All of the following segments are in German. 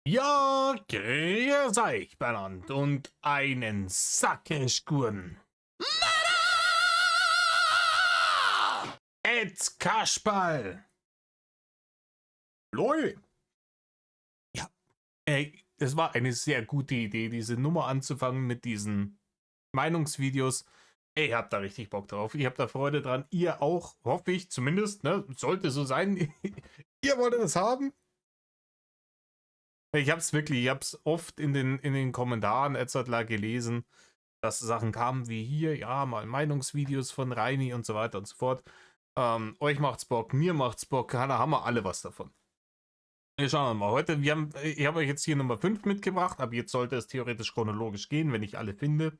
Ja, grüß euch, Bernand, und einen Sackeschgurn. Ed Kasperl. Lol. Ja, es war eine sehr gute Idee, diese Nummer anzufangen mit diesen Meinungsvideos. Ich hab da richtig Bock drauf. Ich hab da Freude dran. Ihr auch, hoffe ich zumindest, ne? Sollte so sein. Ihr wollt das haben? Ich hab's oft in den Kommentaren etc. gelesen, dass Sachen kamen wie hier, ja, mal Meinungsvideos von Reini und so weiter und so fort. Euch macht's Bock, mir macht's Bock, da haben wir alle was davon. Wir schauen mal heute. Ich habe euch jetzt hier Nummer 5 mitgebracht, aber jetzt sollte es theoretisch chronologisch gehen, wenn ich alle finde.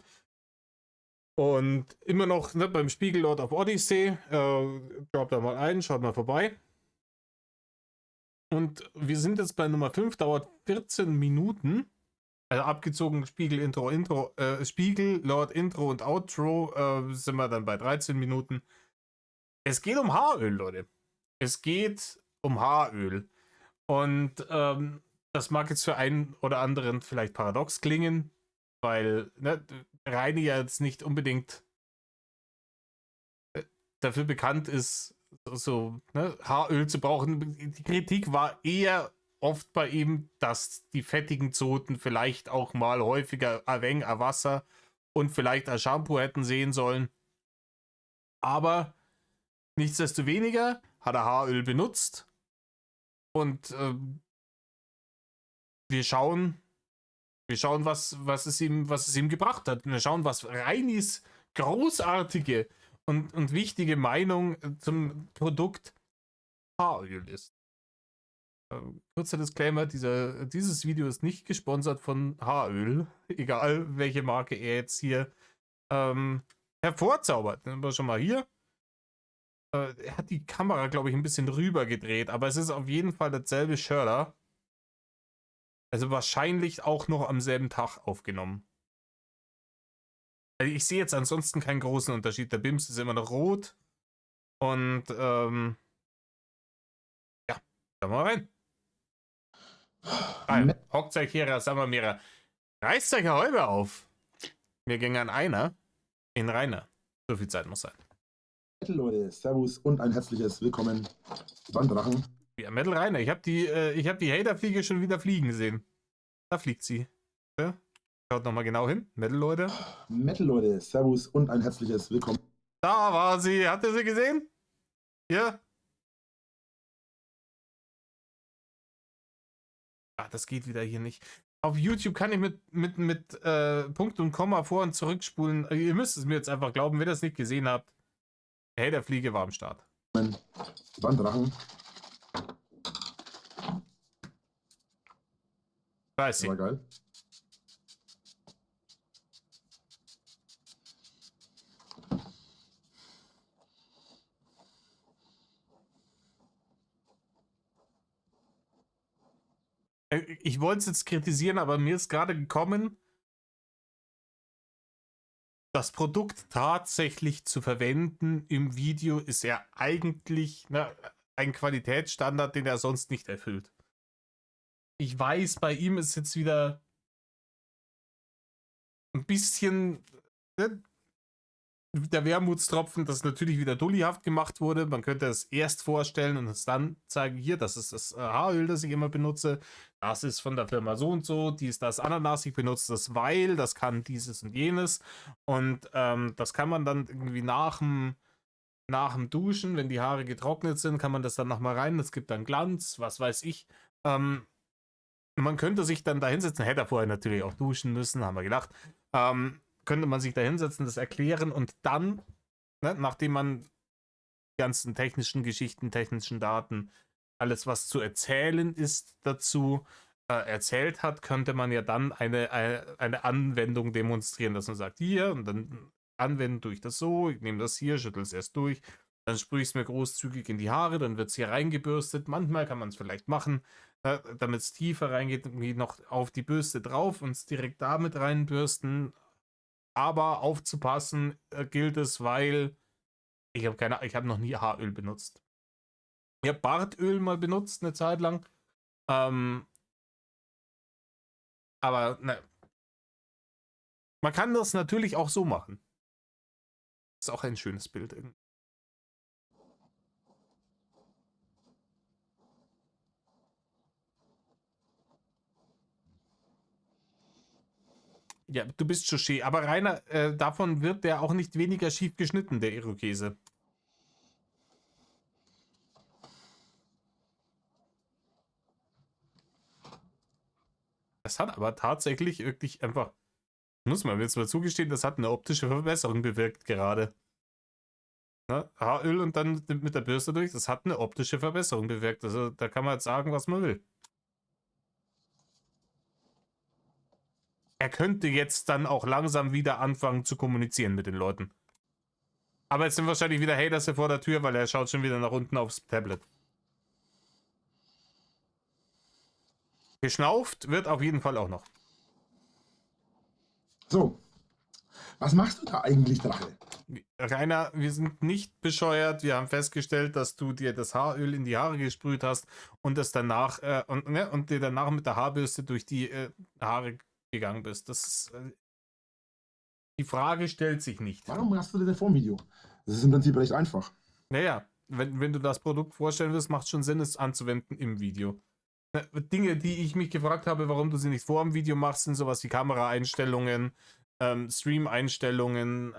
Und immer noch ne, beim Spiegel Lord of Odyssey. Droppt da mal ein, schaut mal vorbei. Und wir sind jetzt bei Nummer 5, dauert 14 Minuten. Also abgezogen Spiegel, Intro, Spiegel, Lord, Intro und Outro sind wir dann bei 13 Minuten. Es geht um Haaröl, Leute. Es geht um Haaröl. Und das mag jetzt für einen oder anderen vielleicht paradox klingen, weil ne, Reini ja jetzt nicht unbedingt dafür bekannt ist, so ne, Haaröl zu brauchen. Die Kritik war eher oft bei ihm, dass die fettigen Zoten vielleicht auch mal häufiger ein wenig Wasser und vielleicht ein Shampoo hätten sehen sollen. Aber nichtsdestoweniger hat er Haaröl benutzt und wir schauen, was es ihm gebracht hat. Wir schauen, was Reinis großartige und wichtige Meinung zum Produkt Haaröl ist. Kurzer Disclaimer, dieses Video ist nicht gesponsert von Haaröl, egal welche Marke er jetzt hier hervorzaubert. Dann sind wir schon mal hier. Er hat die Kamera, glaube ich, ein bisschen rüber gedreht, aber es ist auf jeden Fall dasselbe Schirler. Also wahrscheinlich auch noch am selben Tag aufgenommen. Also ich sehe jetzt ansonsten keinen großen Unterschied. Der Bims ist immer noch rot. Und ja, schauen wir mal rein. Hockt euch hier, sagen wir mir, reißt euch eine Häube auf. Wir gehen an einer in Rainer. So viel Zeit muss sein. Leute, Servus und ein herzliches Willkommen beim Drachen. Ja, Metal Rainer. Ich hab die Haterfliege schon wieder fliegen sehen. Da fliegt sie. Ja? Schaut nochmal genau hin. Metal Leute. Metal Leute, Servus und ein herzliches Willkommen. Da war sie. Habt ihr sie gesehen? Hier. Ah, das geht wieder hier nicht. Auf YouTube kann ich mit Punkt und Komma vor- und zurückspulen. Ihr müsst es mir jetzt einfach glauben, wenn ihr das nicht gesehen habt. Hey, der Fliege war am Start. Beim Drachen. Da ist sie. War geil. Ich wollte es jetzt kritisieren, aber mir ist gerade gekommen, das Produkt tatsächlich zu verwenden im Video ist ja eigentlich ein Qualitätsstandard, den er sonst nicht erfüllt. Ich weiß, bei ihm ist jetzt wieder ein bisschen ne, der Wermutstropfen, dass natürlich wieder dullyhaft gemacht wurde. Man könnte es erst vorstellen und es dann zeigen, hier, das ist das Haaröl, das ich immer benutze. Das ist von der Firma so und so, dies, das, Ananas. Ich benutze das, weil das kann dieses und jenes. Und das kann man dann irgendwie nach dem Duschen, wenn die Haare getrocknet sind, kann man das dann nochmal rein. Das gibt dann Glanz, was weiß ich. Man könnte sich dann da hinsetzen, hätte er vorher natürlich auch duschen müssen, haben wir gedacht. Könnte man sich da hinsetzen, das erklären und dann, ne, nachdem man die ganzen technischen Geschichten, technischen Daten, alles was zu erzählen ist dazu, erzählt hat, könnte man ja dann eine Anwendung demonstrieren, dass man sagt, hier und dann anwenden tue ich das so, ich nehme das hier, schüttel es erst durch, dann sprühe ich es mir großzügig in die Haare, dann wird es hier reingebürstet. Manchmal kann man es vielleicht machen, damit es tiefer reingeht, irgendwie noch auf die Bürste drauf und es direkt damit reinbürsten. Aber aufzupassen gilt es, weil ich habe noch nie Haaröl benutzt. Ich habe Bartöl mal benutzt eine Zeit lang. Aber man kann das natürlich auch so machen. Ist auch ein schönes Bild irgendwie. Ja, du bist Chauché, aber Rainer, davon wird der auch nicht weniger schief geschnitten, der Irokese. Das hat aber tatsächlich wirklich einfach, muss man jetzt mal zugestehen, das hat eine optische Verbesserung bewirkt gerade. Ne? Haaröl und dann mit der Bürste durch, das hat eine optische Verbesserung bewirkt. Also da kann man jetzt sagen, was man will. Er könnte jetzt dann auch langsam wieder anfangen zu kommunizieren mit den Leuten. Aber jetzt sind wahrscheinlich wieder Haters hier vor der Tür, weil er schaut schon wieder nach unten aufs Tablet. Geschnauft wird auf jeden Fall auch noch. So, was machst du da eigentlich, Drache? Rainer, wir sind nicht bescheuert. Wir haben festgestellt, dass du dir das Haaröl in die Haare gesprüht hast und es danach und dir danach mit der Haarbürste durch die Haare gegangen bist. Das ist, die Frage stellt sich nicht. Warum machst du das vor dem Video? Das ist im Prinzip recht einfach. Naja, wenn du das Produkt vorstellen willst, macht es schon Sinn, es anzuwenden im Video. Dinge, die ich mich gefragt habe, warum du sie nicht vor dem Video machst, sind sowas wie Kameraeinstellungen, Stream-Einstellungen,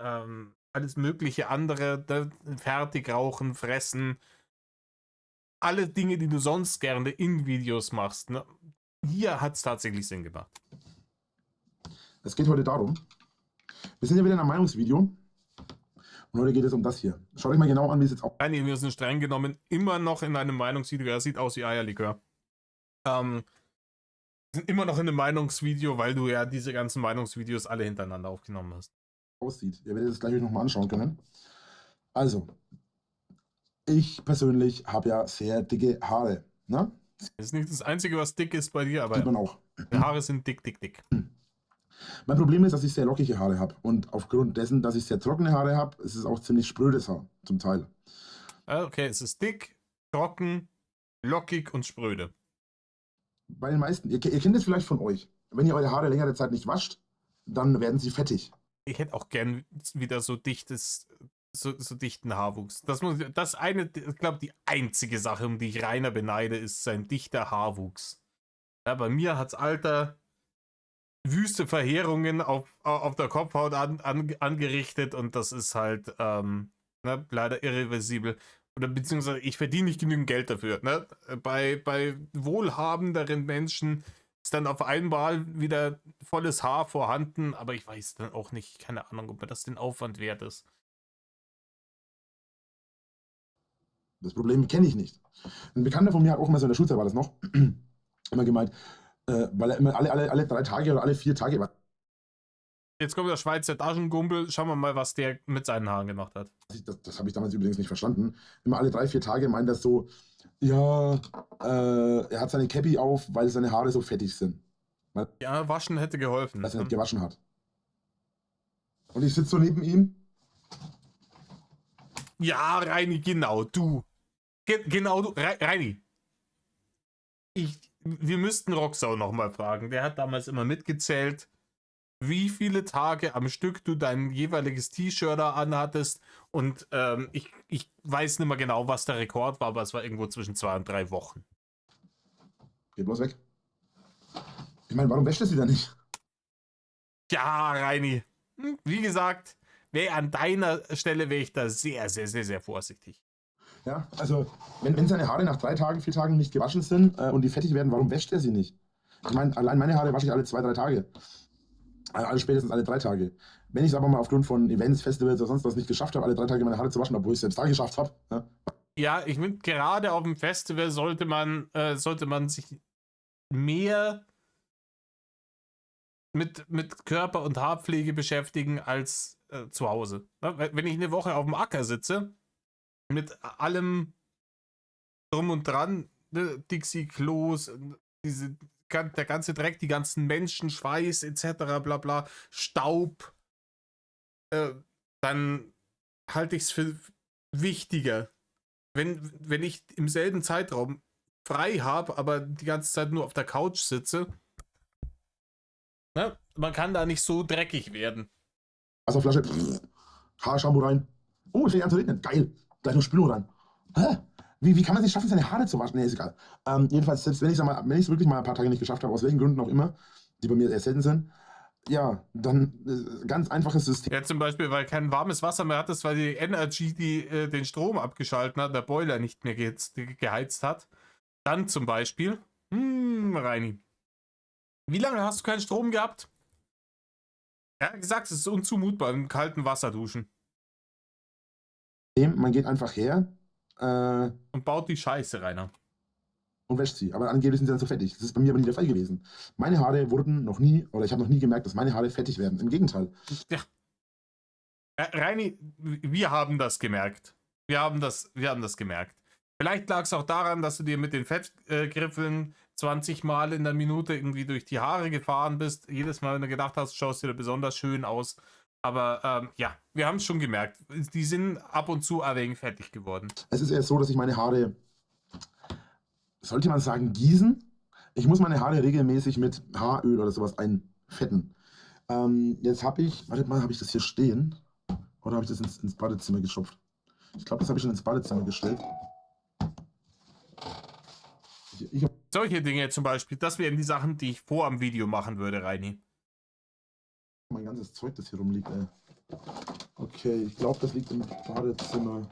alles mögliche andere, fertig rauchen, fressen, alle Dinge, die du sonst gerne in Videos machst. Ne? Hier hat es tatsächlich Sinn gemacht. Es geht heute darum, wir sind ja wieder in einem Meinungsvideo und heute geht es um das hier. Schaut euch mal genau an, wie es jetzt auch... Nein, wir sind streng genommen immer noch in einem Meinungsvideo. Er sieht aus wie Eierlikör. Sind immer noch in einem Meinungsvideo, weil du ja diese ganzen Meinungsvideos alle hintereinander aufgenommen hast. aussieht. Ihr werdet es gleich nochmal anschauen können. Also, ich persönlich habe ja sehr dicke Haare. Ne? Das ist nicht das Einzige, was dick ist bei dir, aber Sieht man auch. die Haare sind dick, dick, dick. Mein Problem ist, dass ich sehr lockige Haare habe. Und aufgrund dessen, dass ich sehr trockene Haare habe, ist es auch ziemlich sprödes Haar, zum Teil. Okay, es ist dick, trocken, lockig und spröde. Bei den meisten, ihr kennt es vielleicht von euch. Wenn ihr eure Haare längere Zeit nicht wascht, dann werden sie fettig. Ich hätte auch gern wieder so dichtes, so dichten Haarwuchs. Ich glaube, die einzige Sache, um die ich Rainer beneide, ist sein dichter Haarwuchs. Ja, bei mir hat's Alter wüste Verheerungen auf der Kopfhaut angerichtet und das ist halt leider irreversibel. Oder beziehungsweise ich verdiene nicht genügend Geld dafür. Ne? Bei wohlhabenderen Menschen ist dann auf einmal wieder volles Haar vorhanden, aber ich weiß dann auch nicht, keine Ahnung, ob mir das den Aufwand wert ist. Das Problem kenne ich nicht. Ein Bekannter von mir hat auch mal so in der Schulzeit war das noch, immer gemeint, weil er immer alle 3 Tage oder alle 4 Tage war. Jetzt kommt der Schweizer Taschengumpel. Schauen wir mal, was der mit seinen Haaren gemacht hat. Das habe ich damals übrigens nicht verstanden. Immer alle 3, 4 Tage meint er so, ja, er hat seine Cappy auf, weil seine Haare so fettig sind. Ja, waschen hätte geholfen. Dass er nicht gewaschen hat. Und ich sitze so neben ihm. Ja, Reini, genau, du. Genau, du. Reini. Wir müssten Roxau nochmal fragen. Der hat damals immer mitgezählt, wie viele Tage am Stück du dein jeweiliges T-Shirt da anhattest. Und ich weiß nicht mehr genau, was der Rekord war, aber es war irgendwo zwischen 2 und 3 Wochen. Geht bloß weg. Ich meine, warum wäscht er sie dann nicht? Ja, Reini. Wie gesagt, an deiner Stelle wäre ich da sehr, sehr, sehr, sehr vorsichtig. Ja, also, wenn seine Haare nach 3 Tagen, 4 Tagen nicht gewaschen sind und die fettig werden, warum wäscht er sie nicht? Ich meine, allein meine Haare wasche ich alle 2, 3 Tage. Also spätestens alle 3 Tage. Wenn ich es aber mal aufgrund von Events, Festivals oder sonst was nicht geschafft habe, alle 3 Tage meine Haare zu waschen, obwohl ich es selbst da geschafft habe. Ja, ich finde, gerade auf dem Festival sollte man sich mehr mit Körper- und Haarpflege beschäftigen als zu Hause. Wenn ich eine Woche auf dem Acker sitze, mit allem drum und dran, ne, Dixie-Klos, der ganze Dreck, die ganzen Menschen, Schweiß etc. bla bla, Staub, dann halte ich es für wichtiger, wenn ich im selben Zeitraum frei habe, aber die ganze Zeit nur auf der Couch sitze, Ne? Man kann da nicht so dreckig werden. Wasserflasche, Haarshampoo rein. Oh, es fängt an zu regnen. Geil. Gleich noch Spülo rein. Hä? Wie kann man es nicht schaffen, seine Haare zu waschen? Nee, ist egal. Jedenfalls, selbst wenn ich es wirklich mal ein paar Tage nicht geschafft habe, aus welchen Gründen auch immer, die bei mir eher selten sind, ja, dann ganz einfaches System. Ja, zum Beispiel, weil kein warmes Wasser mehr hattest, weil die Energy den Strom abgeschalten hat, der Boiler nicht mehr geheizt hat. Dann zum Beispiel, Reini, wie lange hast du keinen Strom gehabt? Er hat gesagt, es ist unzumutbar, im kalten Wasser duschen. Man geht einfach her und baut die Scheiße, Rainer. Und wäscht sie. Aber angeblich sind sie dann so fettig. Das ist bei mir aber nie der Fall gewesen. Meine Haare wurden noch nie, oder ich habe noch nie gemerkt, dass meine Haare fettig werden. Im Gegenteil. Ja. Reini, wir haben das gemerkt. Wir haben das gemerkt. Vielleicht lag es auch daran, dass du dir mit den Fettgriffeln 20 Mal in der Minute irgendwie durch die Haare gefahren bist. Jedes Mal, wenn du gedacht hast, schaust du dir besonders schön aus. Aber ja, wir haben es schon gemerkt. Die sind ab und zu ein wenig fettig geworden. Es ist eher so, dass ich meine Haare, sollte man sagen, gießen. Ich muss meine Haare regelmäßig mit Haaröl oder sowas einfetten. Jetzt habe ich, wartet mal, habe ich das hier stehen? Oder habe ich das ins Badezimmer geschopft? Ich glaube, das habe ich schon ins Badezimmer gestellt. Solche Dinge zum Beispiel, das wären die Sachen, die ich vor am Video machen würde, Reini. Mein ganzes Zeug, das hier rumliegt, ey. Okay, ich glaube, das liegt im Badezimmer.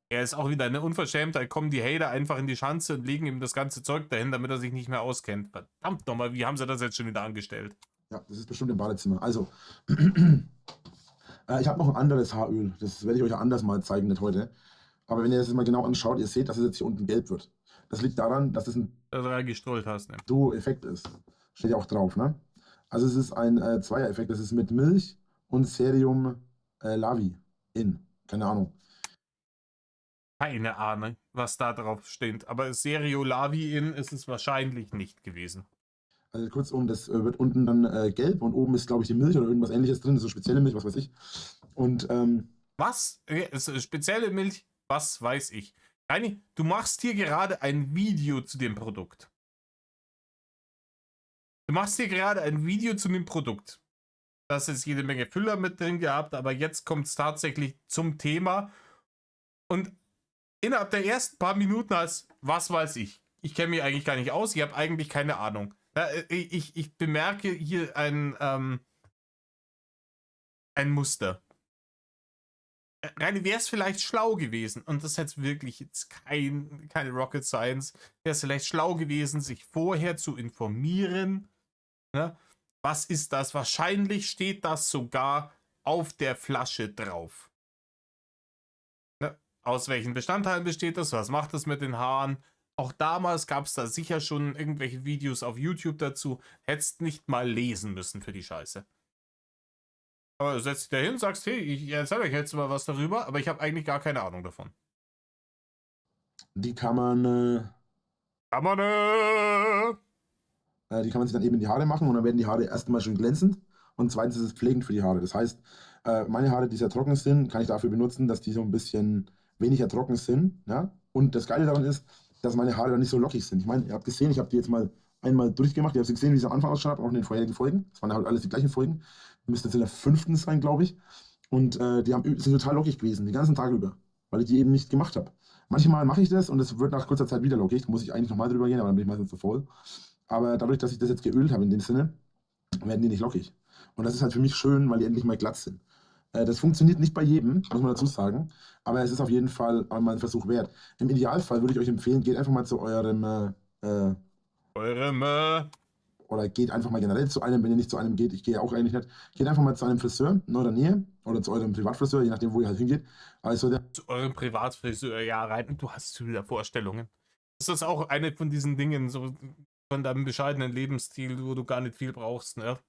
Er ist auch wieder eine Unverschämtheit. Kommen die Hater einfach in die Schanze und legen ihm das ganze Zeug dahin, damit er sich nicht mehr auskennt. Verdammt nochmal, wie haben sie das jetzt schon wieder angestellt? Ja, das ist bestimmt im Badezimmer. Also, ich habe noch ein anderes Haaröl. Das werde ich euch anders mal zeigen, nicht heute. Aber wenn ihr das mal genau anschaut, ihr seht, dass es jetzt hier unten gelb wird. Das liegt daran, dass es ein reingestrollt hast, ne? Duo-Effekt ist. Steht ja auch drauf, ne? Also es ist ein Zweier-Effekt. Das ist mit Milch und Cerium Lavi in. Keine Ahnung. Keine Ahnung, was da drauf steht. Aber Serio Lavi in ist es wahrscheinlich nicht gewesen. Also kurzum, das wird unten dann gelb und oben ist, glaube ich, die Milch oder irgendwas ähnliches drin. So spezielle Milch, was weiß ich. Und was? Spezielle Milch? Was weiß ich. Reini, du machst hier gerade ein Video zu dem Produkt. Du machst hier gerade ein Video zu dem Produkt. Das ist jede Menge Füller mit drin gehabt, aber jetzt kommt es tatsächlich zum Thema. Und innerhalb der ersten paar Minuten als, was weiß ich. Ich kenne mich eigentlich gar nicht aus, ich habe eigentlich keine Ahnung. Ich bemerke hier ein Muster. Rein wäre es vielleicht schlau gewesen, und das ist jetzt wirklich jetzt keine Rocket Science, wäre es vielleicht schlau gewesen, sich vorher zu informieren. Ne? Was ist das? Wahrscheinlich steht das sogar auf der Flasche drauf. Ne? Aus welchen Bestandteilen besteht das? Was macht das mit den Haaren? Auch damals gab es da sicher schon irgendwelche Videos auf YouTube dazu. Hättest nicht mal lesen müssen für die Scheiße. Aber du setzt dich da hin und sagst, hey, ich erzähle euch jetzt mal was darüber, aber ich habe eigentlich gar keine Ahnung davon. Die kann man die kann man sich dann eben in die Haare machen und dann werden die Haare erstmal schön glänzend und zweitens ist es pflegend für die Haare. Das heißt, meine Haare, die sehr trocken sind, kann ich dafür benutzen, dass die so ein bisschen weniger trocken sind. Ja? Und das Geile daran ist, dass meine Haare dann nicht so lockig sind. Ich meine, ihr habt gesehen, ich habe die jetzt mal einmal durchgemacht. Ihr habt gesehen, wie es am Anfang ausschaut, auch in den vorherigen Folgen. Das waren halt alles die gleichen Folgen. Die müssten jetzt in der 5. sein, glaube ich. Und die sind total lockig gewesen, den ganzen Tag über, weil ich die eben nicht gemacht habe. Manchmal mache ich das und es wird nach kurzer Zeit wieder lockig. Da muss ich eigentlich nochmal drüber gehen, aber dann bin ich meistens zu voll. Aber dadurch, dass ich das jetzt geölt habe in dem Sinne, werden die nicht lockig. Und das ist halt für mich schön, weil die endlich mal glatt sind. Das funktioniert nicht bei jedem, muss man dazu sagen. Aber es ist auf jeden Fall einmal ein Versuch wert. Im Idealfall würde ich euch empfehlen, geht einfach mal zu eurem oder geht einfach mal generell zu einem, wenn ihr nicht zu einem geht, ich gehe auch eigentlich nicht, geht einfach mal zu einem Friseur in eurer Nähe oder zu eurem Privatfriseur, je nachdem, wo ihr halt hingeht. Also zu eurem Privatfriseur, ja, rein, du hast schon wieder Vorstellungen. Das ist auch eine von diesen Dingen, so von deinem bescheidenen Lebensstil, wo du gar nicht viel brauchst, ne?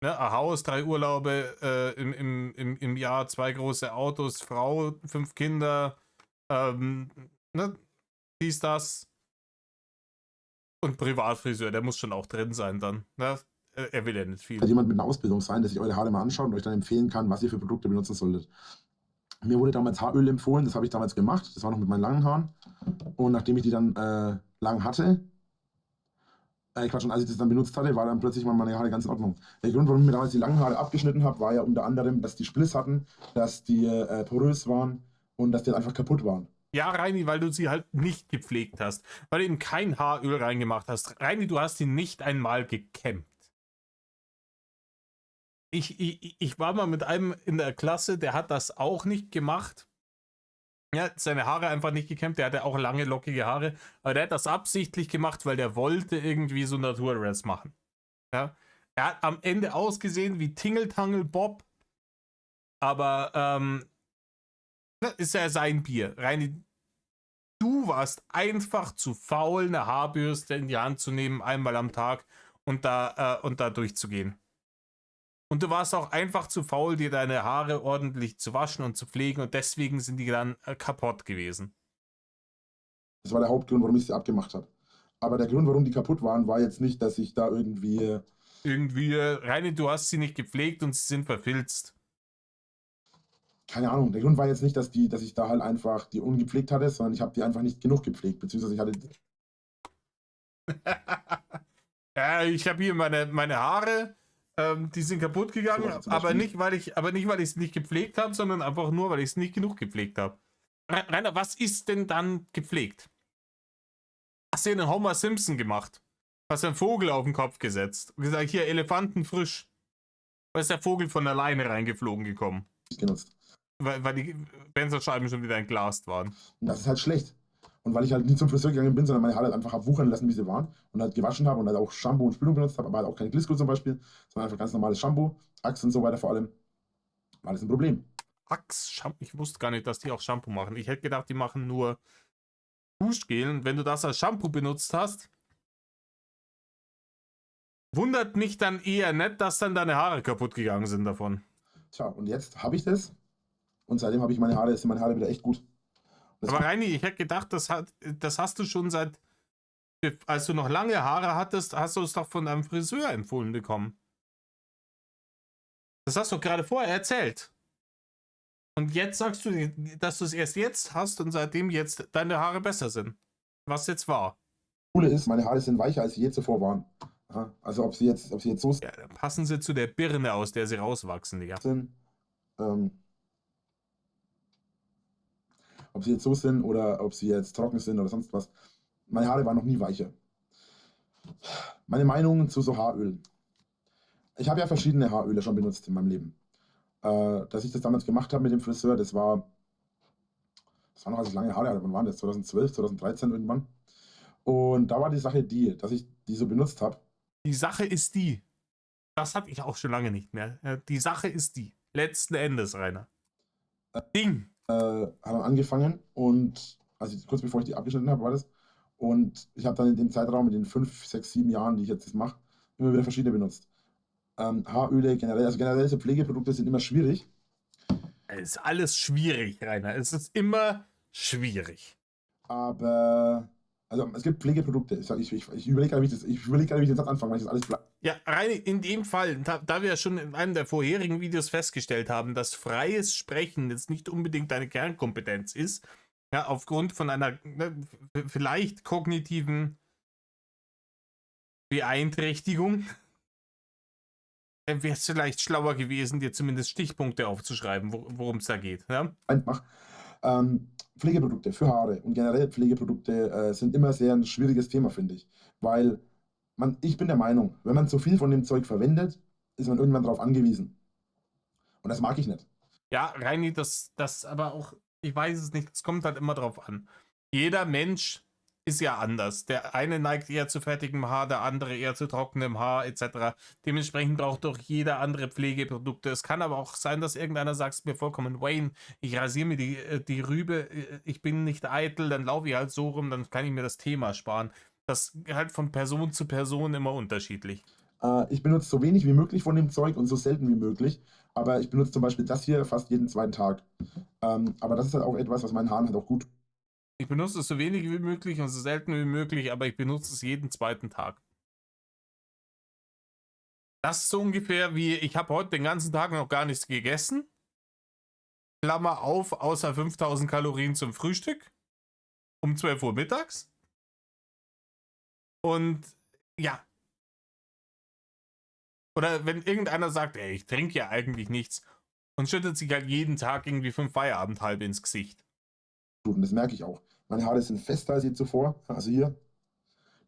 Ne, ein Haus, 3 Urlaube im Jahr, 2 große Autos, Frau, 5 Kinder, ne, dies, das. Und Privatfriseur, der muss schon auch drin sein dann. Ne? Er will ja nicht viel. Jemand mit einer Ausbildung sein, der sich eure Haare mal anschaut und euch dann empfehlen kann, was ihr für Produkte benutzen solltet. Mir wurde damals Haaröl empfohlen, das habe ich damals gemacht. Das war noch mit meinen langen Haaren. Und nachdem ich die dann lang hatte, Quatsch, und als ich das dann benutzt hatte, war dann plötzlich mal meine Haare ganz in Ordnung. Der Grund, warum ich mir damals die langen Haare abgeschnitten habe, war ja unter anderem, dass die Spliss hatten, dass die porös waren und dass die einfach kaputt waren. Ja, Reini, weil du sie halt nicht gepflegt hast. Weil du eben kein Haaröl reingemacht hast. Reini, du hast sie nicht einmal gekämmt. Ich war mal mit einem in der Klasse, der hat das auch nicht gemacht. Ja, seine Haare einfach nicht gekämmt. Der hatte auch lange, lockige Haare. Aber der hat das absichtlich gemacht, weil der wollte irgendwie so Naturrest machen. Ja. Er hat am Ende ausgesehen wie Tingeltangel Bob. Aber ist ja sein Bier. Reini, du warst einfach zu faul, eine Haarbürste in die Hand zu nehmen, einmal am Tag und da durchzugehen. Und du warst auch einfach zu faul, dir deine Haare ordentlich zu waschen und zu pflegen und deswegen sind die dann kaputt gewesen. Das war der Hauptgrund, warum ich sie abgemacht habe. Aber der Grund, warum die kaputt waren, war jetzt nicht, dass ich da irgendwie. Reini, du hast sie nicht gepflegt und sie sind verfilzt. Keine Ahnung, der Grund war jetzt nicht, dass ich da halt einfach die ungepflegt hatte, sondern ich habe die einfach nicht genug gepflegt, beziehungsweise ich hatte. Ja, ich habe hier meine Haare, die sind kaputt gegangen, So, zum aber Beispiel. nicht, weil ich es nicht gepflegt habe, sondern einfach nur, weil ich es nicht genug gepflegt habe. Rainer, was ist denn dann gepflegt? Hast du einen Homer Simpson gemacht? Hast einen Vogel auf den Kopf gesetzt und gesagt, hier, Elefanten frisch. Da ist der Vogel von alleine reingeflogen gekommen. Nicht genutzt. Weil die Fensterscheiben schon wieder entglast waren. Und das ist halt schlecht. Und weil ich halt nie zum Friseur gegangen bin, sondern meine Haare halt einfach habe wuchern lassen, wie sie waren und halt gewaschen habe und halt auch Shampoo und Spülung benutzt habe, aber halt auch kein Glisco zum Beispiel, sondern einfach ganz normales Shampoo, Axe und so weiter vor allem, war das ein Problem. Axe, Shampoo, ich wusste gar nicht, dass die auch Shampoo machen. Ich hätte gedacht, die machen nur Duschgel. Und wenn du das als Shampoo benutzt hast, wundert mich dann eher nicht, dass dann deine Haare kaputt gegangen sind davon. Tja, und jetzt habe ich das und seitdem habe ich sind meine Haare wieder echt gut. Aber Reini, ich hätte gedacht, das hast du schon seit, als du noch lange Haare hattest, hast du es doch von deinem Friseur empfohlen bekommen. Das hast du gerade vorher erzählt. Und jetzt sagst du, dass du es erst jetzt hast und seitdem jetzt deine Haare besser sind. Was jetzt war. Coole ist, meine Haare sind weicher, als sie je zuvor waren. Aha, also ob sie jetzt so Ja, dann passen sie zu der Birne, aus der sie rauswachsen, Digga. sind, ob sie jetzt so sind oder ob sie jetzt trocken sind oder sonst was. Meine Haare waren noch nie weicher. Meine Meinung zu so Haaröl. Ich habe ja verschiedene Haaröle schon benutzt in meinem Leben. Dass ich das damals gemacht habe mit dem Friseur, das war noch, als ich lange Haare hatte. Wann war das? 2012, 2013 irgendwann. Und da war die Sache die, dass ich die so benutzt habe. Die Sache ist die. Das hatte ich auch schon lange nicht mehr. Die Sache ist die. Letzten Endes, Rainer. Ding. Hat dann angefangen und, also kurz bevor ich die abgeschnitten habe, war das. Und ich habe dann in dem Zeitraum, in den 5, 6, 7 Jahren, die ich jetzt das mache, immer wieder verschiedene benutzt. Haaröle generell, also generell so Pflegeprodukte sind immer schwierig. Es ist alles schwierig, Rainer. Es ist immer schwierig. Aber, also es gibt Pflegeprodukte. Ich überlege gerade, wie ich den Satz anfange, weil ich das alles Ja, Rainer, in dem Fall, da wir ja schon in einem der vorherigen Videos festgestellt haben, dass freies Sprechen jetzt nicht unbedingt deine Kernkompetenz ist, ja, aufgrund von einer vielleicht kognitiven Beeinträchtigung, wäre es vielleicht schlauer gewesen, dir zumindest Stichpunkte aufzuschreiben, worum es da geht. Ja? einfach. Pflegeprodukte für Haare und generell Pflegeprodukte sind immer sehr ein schwieriges Thema, finde ich. Weil ich bin der Meinung, wenn man zu viel von dem Zeug verwendet, ist man irgendwann darauf angewiesen. Und das mag ich nicht. Ja, Reini, das aber auch, ich weiß es nicht, es kommt halt immer drauf an. Jeder Mensch ist ja anders. Der eine neigt eher zu fettigem Haar, der andere eher zu trockenem Haar, etc. Dementsprechend braucht doch jeder andere Pflegeprodukte. Es kann aber auch sein, dass irgendeiner sagt mir vollkommen, Wayne, ich rasiere mir die Rübe, ich bin nicht eitel, dann laufe ich halt so rum, dann kann ich mir das Thema sparen. Das ist halt von Person zu Person immer unterschiedlich. Ich benutze so wenig wie möglich von dem Zeug und so selten wie möglich. Aber ich benutze zum Beispiel das hier fast jeden zweiten Tag. Aber das ist halt auch etwas, was meinen Haaren halt auch gut. Ich benutze es so wenig wie möglich und so selten wie möglich, aber ich benutze es jeden zweiten Tag. Das ist so ungefähr wie, ich habe heute den ganzen Tag noch gar nichts gegessen. Klammer auf, außer 5000 Kalorien zum Frühstück. Um 12 Uhr mittags. Und Ja. Oder wenn irgendeiner sagt, ey, ich trinke ja eigentlich nichts und schüttet sich halt jeden Tag irgendwie 5 Feierabendhalbe ins Gesicht. Und das merke ich auch. Meine Haare sind fester als je zuvor. Also hier.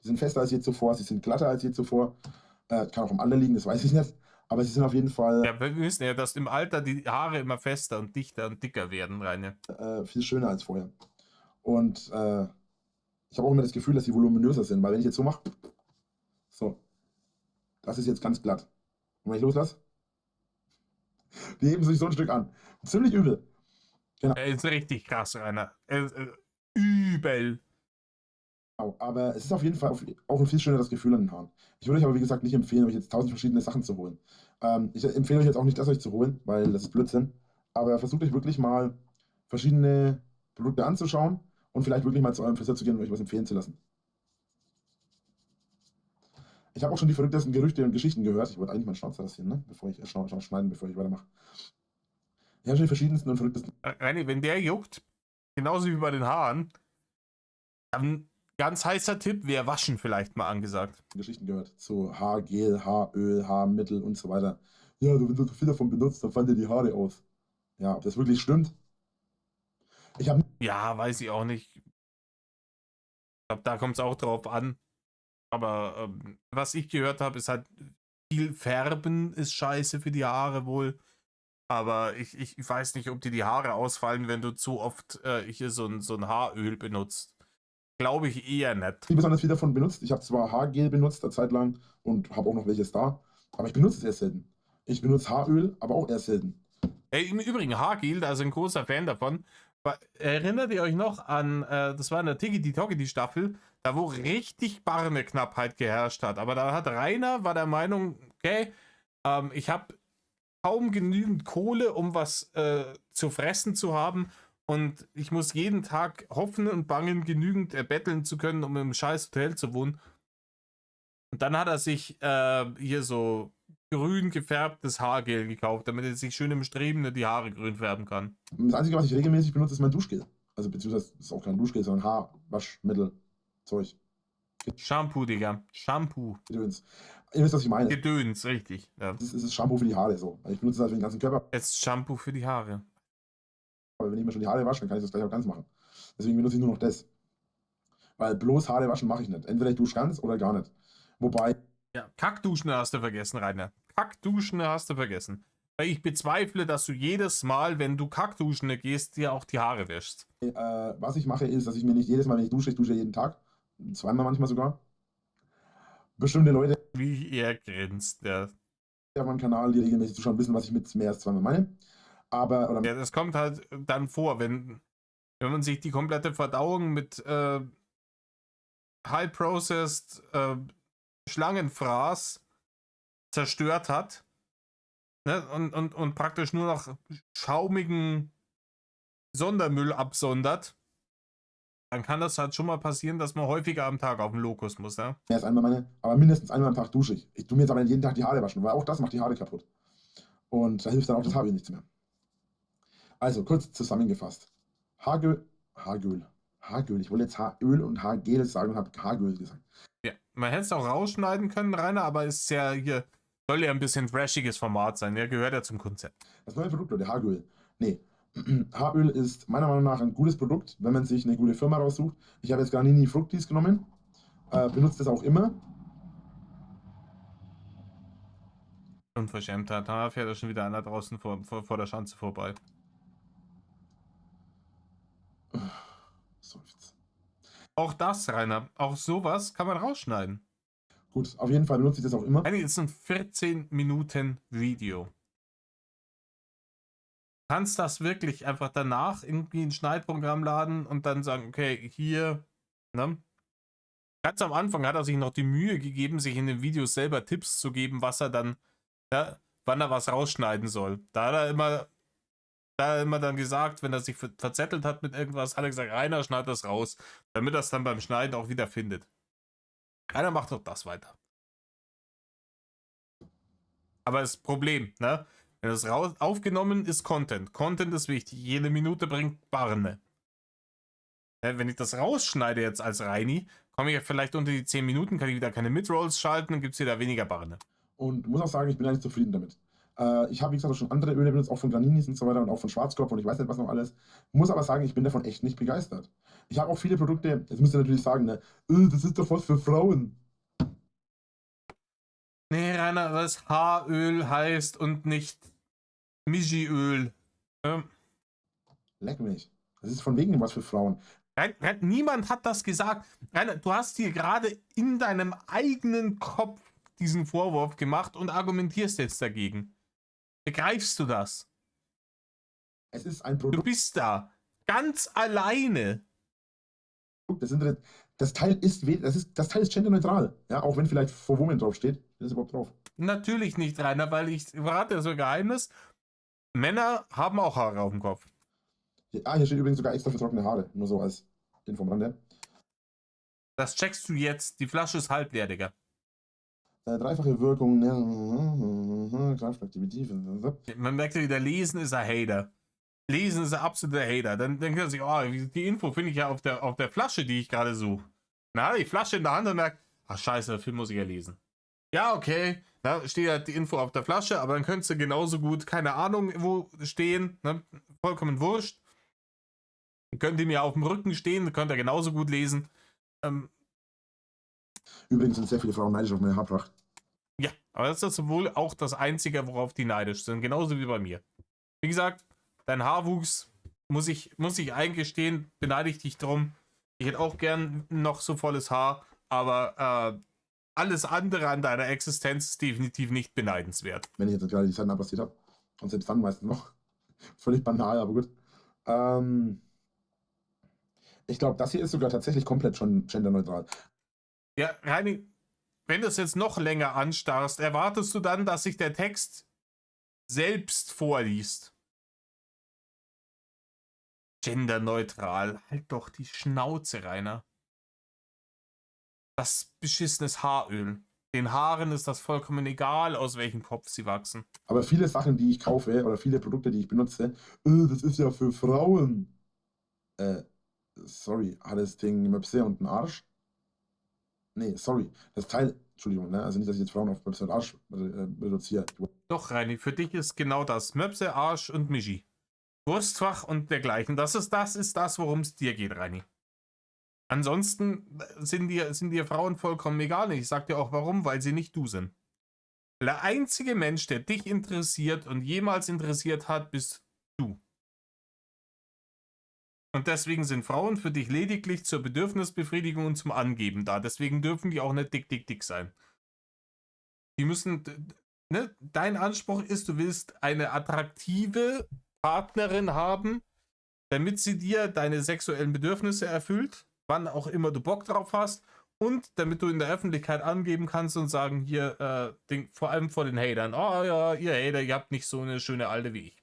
Die sind fester als je zuvor. Sie sind glatter als je zuvor. Kann auch am Alter liegen, das weiß ich nicht. Aber sie sind auf jeden Fall Ja, wir wissen ja, dass im Alter die Haare immer fester und dichter und dicker werden, Rainer. viel schöner als vorher. Und ich habe auch immer das Gefühl, dass sie voluminöser sind. Weil wenn ich jetzt so mache, so, das ist jetzt ganz glatt. Und wenn ich loslasse, die heben sich so ein Stück an. Ziemlich übel. Er ist richtig krass, Rainer. Übel. Aber es ist auf jeden Fall auch ein viel schöneres Gefühl an den Haaren. Ich würde euch aber, wie gesagt, nicht empfehlen, euch jetzt 1000 verschiedene Sachen zu holen. Ich empfehle euch jetzt auch nicht, das euch zu holen, weil das ist Blödsinn. Aber versucht euch wirklich mal verschiedene Produkte anzuschauen und vielleicht wirklich mal zu eurem Friseur zu gehen und euch was empfehlen zu lassen. Ich habe auch schon die verrücktesten Gerüchte und Geschichten gehört. Ich wollte eigentlich meinen Schnauzer rasieren, ne? Bevor ich schneiden, bevor ich weitermache. Ich habe schon die verschiedensten und verrücktesten Rainer, wenn der juckt, genauso wie bei den Haaren, dann ganz heißer Tipp, wäre Waschen vielleicht mal angesagt. Geschichten gehört. Zu Haargel, Haaröl, Haarmittel und so weiter. Ja, wenn du viel davon benutzt, dann fallen dir die Haare aus. Ja, ob das wirklich stimmt? Ich habe Ja, weiß ich auch nicht. Ich glaube, da kommt es auch drauf an. Aber was ich gehört habe, ist halt, viel Färben ist scheiße für die Haare wohl. Aber ich weiß nicht, ob dir die Haare ausfallen, wenn du zu oft hier so ein Haaröl benutzt. Glaube ich eher nicht. nie besonders viel davon benutzt. Ich habe zwar Haargel benutzt eine Zeit lang und habe auch noch welches da, aber ich benutze es erst selten. Ich benutze Haaröl, aber auch erst selten. Ey, im Übrigen, Haargel, da ist ein großer Fan davon. Erinnert ihr euch noch an, das war in der Tiggity-Toggity-Staffel, da wo richtig Barneknappheit geherrscht hat. Aber da hat Rainer, war der Meinung, okay, ich habe kaum genügend Kohle, um was zu fressen zu haben. Und ich muss jeden Tag hoffen und bangen, genügend betteln zu können, um im scheiß Hotel zu wohnen. Und dann hat er sich hier so grün gefärbtes Haargel gekauft, damit er sich schön im Streben die Haare grün färben kann. Das Einzige, was ich regelmäßig benutze, ist mein Duschgel. Also beziehungsweise das ist auch kein Duschgel, sondern Haarwaschmittel, Zeug, Shampoo, Digga. Shampoo. Gedöns. Ihr wisst, was ich meine. Gedöns, richtig. Ja. Das ist Shampoo für die Haare so. Ich benutze das halt für den ganzen Körper. Es ist Shampoo für die Haare. Aber wenn ich mir schon die Haare wasche, dann kann ich das gleich auch ganz machen. Deswegen benutze ich nur noch das. Weil bloß Haare waschen mache ich nicht. Entweder ich dusche ganz oder gar nicht. Wobei, Ja, Kackduschen hast du vergessen, Rainer. Kackduschen hast du vergessen. Weil ich bezweifle, dass du jedes Mal, wenn du Kackduschen gehst, dir auch die Haare wäschst. was ich mache, ist, dass ich mir nicht jedes Mal, wenn ich dusche jeden Tag, zweimal manchmal sogar, bestimmte Leute Wie er grinst, ja. auf meinem Kanal, die regelmäßig zuschauen, wissen, was ich mit mehr als zweimal meine. Aber, oder Ja, das kommt halt dann vor, wenn man sich die komplette Verdauung mit High-Processed Schlangenfraß zerstört hat, ne? Und praktisch nur noch schaumigen Sondermüll absondert, dann kann das halt schon mal passieren, dass man häufiger am Tag auf den Lokus muss, ne? mehr als einmal meine, aber mindestens einmal am Tag dusche ich. Ich tue mir jetzt aber nicht jeden Tag die Haare waschen, weil auch das macht die Haare kaputt. Und da hilft dann auch das Haaröl nichts mehr. Also, kurz zusammengefasst. Haargel, ich wollte jetzt Haaröl und Haargel sagen und habe Haargel gesagt. Ja, man hätte es auch rausschneiden können, Rainer, aber es ist ja hier, soll ja ein bisschen trashiges Format sein, der gehört ja zum Konzept. Das neue Produkt oder Haaröl? Nee. Haaröl ist meiner Meinung nach ein gutes Produkt, wenn man sich eine gute Firma raussucht. Ich habe jetzt Garnini Fructis genommen, benutze das auch immer. Unverschämtheit, da fährt ja schon wieder einer draußen vor der Schanze vorbei. Seufz. Auch das, Rainer, auch sowas kann man rausschneiden. Gut, auf jeden Fall benutze ich das auch immer. Rainer, das ist ein 14 Minuten Video. Du kannst das wirklich einfach danach irgendwie ein Schneidprogramm laden und dann sagen, okay, hier, ne? Ganz am Anfang hat er sich noch die Mühe gegeben, sich in den Videos selber Tipps zu geben, was er dann, ja, wann er was rausschneiden soll. Da hat er immer dann gesagt, wenn er sich verzettelt hat mit irgendwas, hat er gesagt, Rainer, schneid das raus, damit er es dann beim Schneiden auch wieder findet. Rainer macht doch das weiter. Aber das Problem, ne? Wenn das aufgenommen ist, Content. Content ist wichtig. Jede Minute bringt Barne. Wenn ich das rausschneide jetzt als Reini, komme ich vielleicht unter die 10 Minuten, kann ich wieder keine Midrolls schalten, dann gibt es wieder weniger Barne. Und muss auch sagen, ich bin eigentlich zufrieden damit. Ich habe, wie gesagt, auch schon andere Öle benutzt, auch von Graninis und so weiter und auch von Schwarzkopf und ich weiß nicht, was noch alles. Muss aber sagen, ich bin davon echt nicht begeistert. Ich habe auch viele Produkte, jetzt müsst ihr natürlich sagen, ne, das ist doch was für Frauen. Nee, Rainer, was Haaröl heißt und nicht Mijiöl. Leck mich. Das ist von wegen was für Frauen. Niemand hat das gesagt. Rainer, du hast dir gerade in deinem eigenen Kopf diesen Vorwurf gemacht und argumentierst jetzt dagegen. Begreifst du das? Es ist ein Du Produkt. bist da. Ganz alleine. Das Teil ist genderneutral. Ja, auch wenn vielleicht For Women draufsteht. Das ist überhaupt drauf. Natürlich nicht, Rainer, weil ich verrate so ein Geheimnis. Männer haben auch Haare auf dem Kopf. Hier steht übrigens sogar extra für trockene Haare. Nur so als Info am Rande. Das checkst du jetzt. Die Flasche ist halb leer, Digga. Dreifache Wirkung. Kraftaktivität. Man merkt ja wieder, Lesen ist ein Hater. Lesen ist ein absoluter Hater. Dann denkt er sich, oh, die Info finde ich ja auf der Flasche, die ich gerade suche. Na, die Flasche in der Hand und merkt, ach scheiße, der Film muss ich ja lesen. Ja, okay. Da steht halt die Info auf der Flasche, aber dann könntest du genauso gut, keine Ahnung, wo stehen. Ne? Vollkommen wurscht. Könnt ihr mir auf dem Rücken stehen, könnt ihr genauso gut lesen. Übrigens sind sehr viele Frauen neidisch auf meine Haarpracht. Ja, aber das ist wohl auch das Einzige, worauf die neidisch sind. Genauso wie bei mir. Wie gesagt, dein Haarwuchs, muss ich eingestehen, beneide ich dich drum. Ich hätte auch gern noch so volles Haar, aber alles andere an deiner Existenz ist definitiv nicht beneidenswert. Wenn ich jetzt gerade die Seiten abrasiert habe. Und selbst dann meistens noch. Völlig banal, aber gut. Ich glaube, das hier ist sogar tatsächlich komplett schon genderneutral. Ja, Reini, wenn du es jetzt noch länger anstarrst, erwartest du dann, dass sich der Text selbst vorliest? Genderneutral. Halt doch die Schnauze, Rainer. Das beschissenes Haaröl. Den Haaren ist das vollkommen egal, aus welchem Kopf sie wachsen. Aber viele Sachen, die ich kaufe oder viele Produkte, die ich benutze, das ist ja für Frauen. Sorry, hat das Ding Möpse und einen Arsch? Nee, sorry. Das Teil, Entschuldigung, ne? Also nicht, dass ich jetzt Frauen auf Möpse und Arsch reduziere. Doch, Reini, für dich ist genau das. Möpse, Arsch und Mischi. Wurstfach und dergleichen. Das ist das, worum es dir geht, Reini. Ansonsten sind dir Frauen vollkommen egal. Ich sag dir auch warum, weil sie nicht du sind. Der einzige Mensch, der dich interessiert und jemals interessiert hat, bist du. Und deswegen sind Frauen für dich lediglich zur Bedürfnisbefriedigung und zum Angeben da. Deswegen dürfen die auch nicht dick sein. Die müssen, ne? Dein Anspruch ist, du willst eine attraktive Partnerin haben, damit sie dir deine sexuellen Bedürfnisse erfüllt, wann auch immer du Bock drauf hast, und damit du in der Öffentlichkeit angeben kannst und sagen, hier, vor allem vor den Hatern, oh ja, ihr Hater, ihr habt nicht so eine schöne Alte wie ich.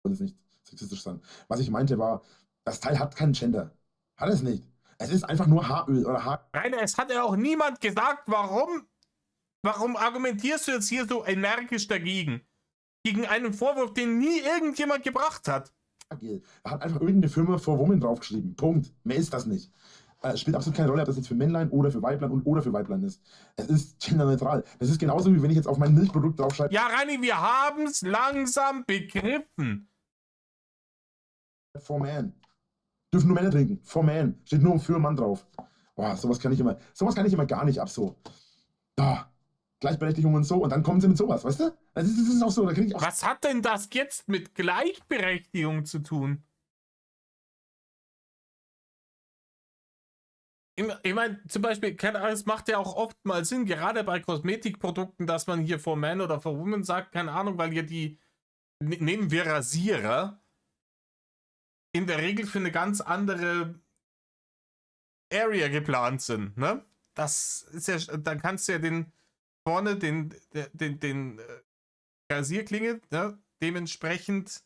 Soll es nicht sexistisch sein. Was ich meinte war, das Teil hat keinen Gender. Hat es nicht. Es ist einfach nur Haaröl oder Haar. Rainer, es hat ja auch niemand gesagt, warum argumentierst du jetzt hier so energisch dagegen? Gegen einen Vorwurf, den nie irgendjemand gebracht hat. Da hat einfach irgendeine Firma For Women draufgeschrieben. Punkt. Mehr ist das nicht. Es spielt absolut keine Rolle, ob das jetzt für Männlein oder für Weiblein oder für Weiblein ist. Es ist genderneutral. Das ist genauso, wie wenn ich jetzt auf mein Milchprodukt draufschreibe. Ja, Rani, wir haben es langsam begriffen. For Man. Dürfen nur Männer trinken. For Man. Steht nur für Mann drauf. Boah, sowas kann ich immer gar nicht ab so. Da. Gleichberechtigung und so. Und dann kommen sie mit sowas, weißt du? Das ist auch so. Da krieg ich auch. Was hat denn das jetzt mit Gleichberechtigung zu tun? Ich meine, zum Beispiel, es macht ja auch oft mal Sinn, gerade bei Kosmetikprodukten, dass man hier For Man oder For Woman sagt, keine Ahnung, weil hier nehmen wir Rasierer, in der Regel für eine ganz andere Area geplant sind, ne? Das ist ja, dann kannst du ja den Rasierklinge, ne, dementsprechend